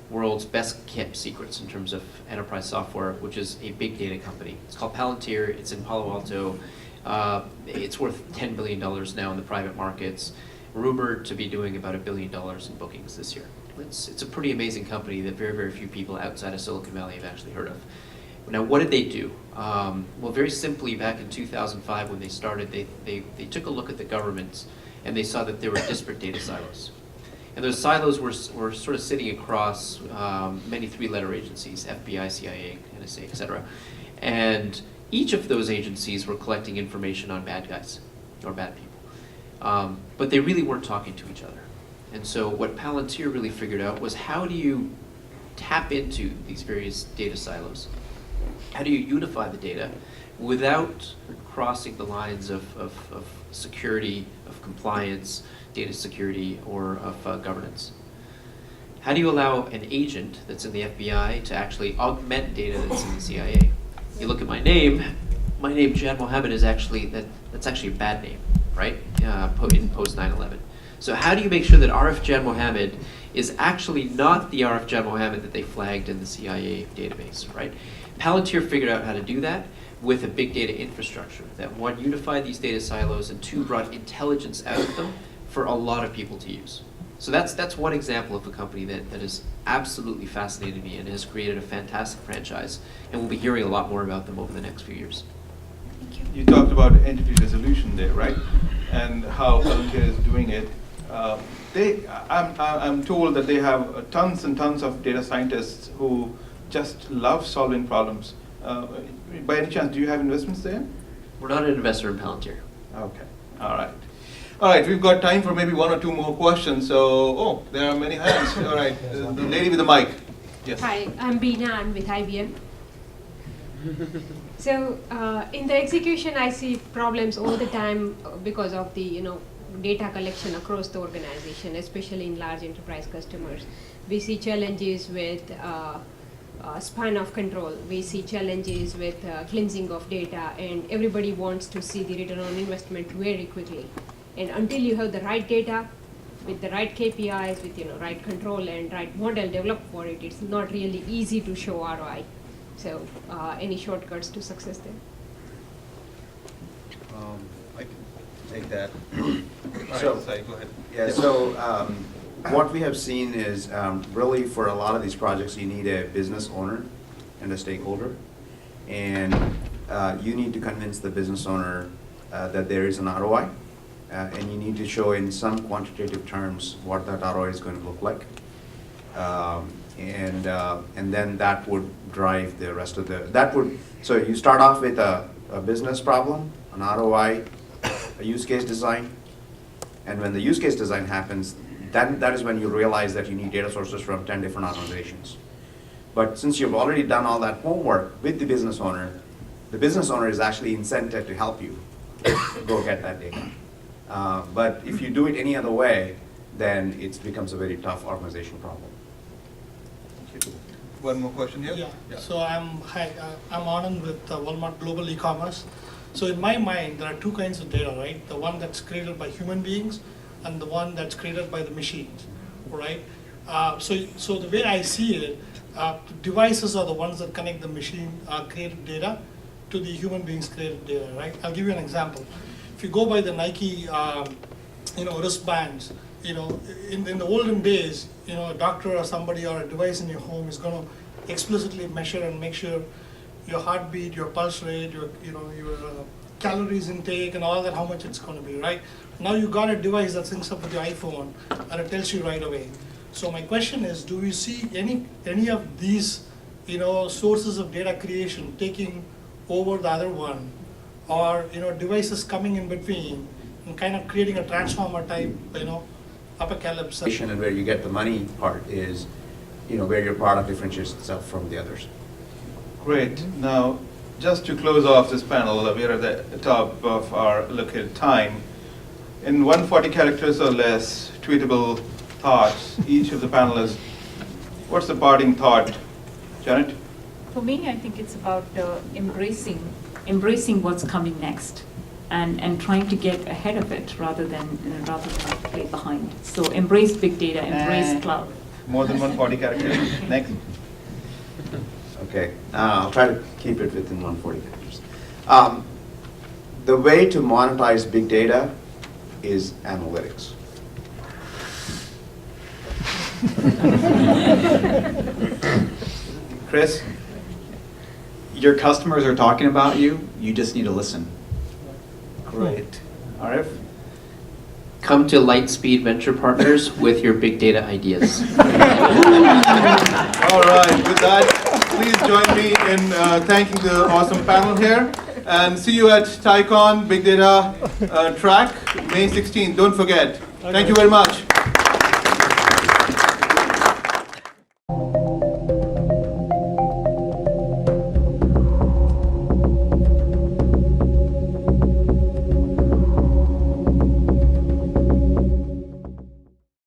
world's best kept secrets in terms of enterprise software, which is a big data company. It's called Palantir. It's in Palo Alto. It's worth $10 billion now in the private markets, rumored to be doing about $1 billion in bookings this year. It's a pretty amazing company that very, very few people outside of Silicon Valley have actually heard of. Now, what did they do? Well, very simply, back in 2005 when they started, they took a look at the governments and they saw that there were disparate data silos. And those silos were sort of sitting across many three-letter agencies, FBI, CIA, NSA, et cetera. And each of those agencies were collecting information on bad guys, or bad people. But they really weren't talking to each other. And so what Palantir really figured out was, how do you tap into these various data silos? How do you unify the data without crossing the lines of security, of compliance, data security, or of governance? How do you allow an agent that's in the FBI to actually augment data that's in the CIA? You look at my name Jad Mohammed is actually, that's actually a bad name, right? In post 9/11. So how do you make sure that RF Jad Mohammed is actually not the RF Jad Mohammed that they flagged in the CIA database, right? Palantir figured out how to do that with a big data infrastructure that, one, unified these data silos, and two, brought intelligence out of them for a lot of people to use. So that's one example of a company that has absolutely fascinated me and has created a fantastic franchise, and we'll be hearing a lot more about them over the next few years. Thank you. You talked about entity resolution there, right? And how Palantir is doing it. I'm told that they have tons and tons of data scientists who just love solving problems. By any chance, do you have investments there? We're not an investor in Palantir. Okay, all right. All right, we've got time for maybe one or two more questions. So, there are many hands. All right, the lady with the mic. Yes. Hi, I'm Beena. I'm with IBM. So, in the execution, I see problems all the time because of the data collection across the organization, especially in large enterprise customers. We see challenges with span of control. We see challenges with cleansing of data, and everybody wants to see the return on investment very quickly. And until you have the right data with the right KPIs, with right control and right model developed for it, it's not really easy to show ROI. So any shortcuts to success there? I can take that. So, sorry, go ahead. Yeah, so what we have seen is really for a lot of these projects, you need a business owner and a stakeholder. And you need to convince the business owner that there is an ROI. And you need to show in some quantitative terms what that ROI is going to look like. And then that would drive the rest of so you start off with a business problem, an ROI, a use case design, and when the use case design happens, then that is when you realize that you need data sources from 10 different organizations. But since you've already done all that homework with the business owner is actually incented to help you go get that data. But if you do it any other way, then it becomes a very tough organization problem. Thank you. One more question here? Yeah. So I'm Anand with Walmart Global E-commerce. So in my mind, there are two kinds of data, right? The one that's created by human beings and the one that's created by the machines, right? So the way I see it, devices are the ones that connect the machine created data to the human beings created data, right? I'll give you an example. If you go by the Nike, wristbands, in the olden days, a doctor or somebody or a device in your home is going to explicitly measure and make sure your heartbeat, your pulse rate, your calories intake, and all that, how much it's going to be, right? Now you got a device that syncs up with your iPhone, and it tells you right away. So my question is, do you see any of these, sources of data creation taking over the other one, or devices coming in between and kind of creating a transformer type, apocalypse? And where you get the money part is, where your product differentiates itself from the others. Great. Now, just to close off this panel, we're at the top of our allocated time. In 140 characters or less, tweetable thoughts, each of the panelists, what's the parting thought? Janet? For me, I think it's about embracing what's coming next, and trying to get ahead of it rather than play behind. So embrace big data, embrace cloud. More than 140 characters. Next. Okay, I'll try to keep it within 140 characters. The way to monetize big data is analytics. Chris, your customers are talking about you. You just need to listen. Great. Arif? come to Lightspeed Venture Partners with your big data ideas. All right, with that, please join me in thanking the awesome panel here. And see you at TiCon Big Data track, May 16th. Don't forget. Thank you very much.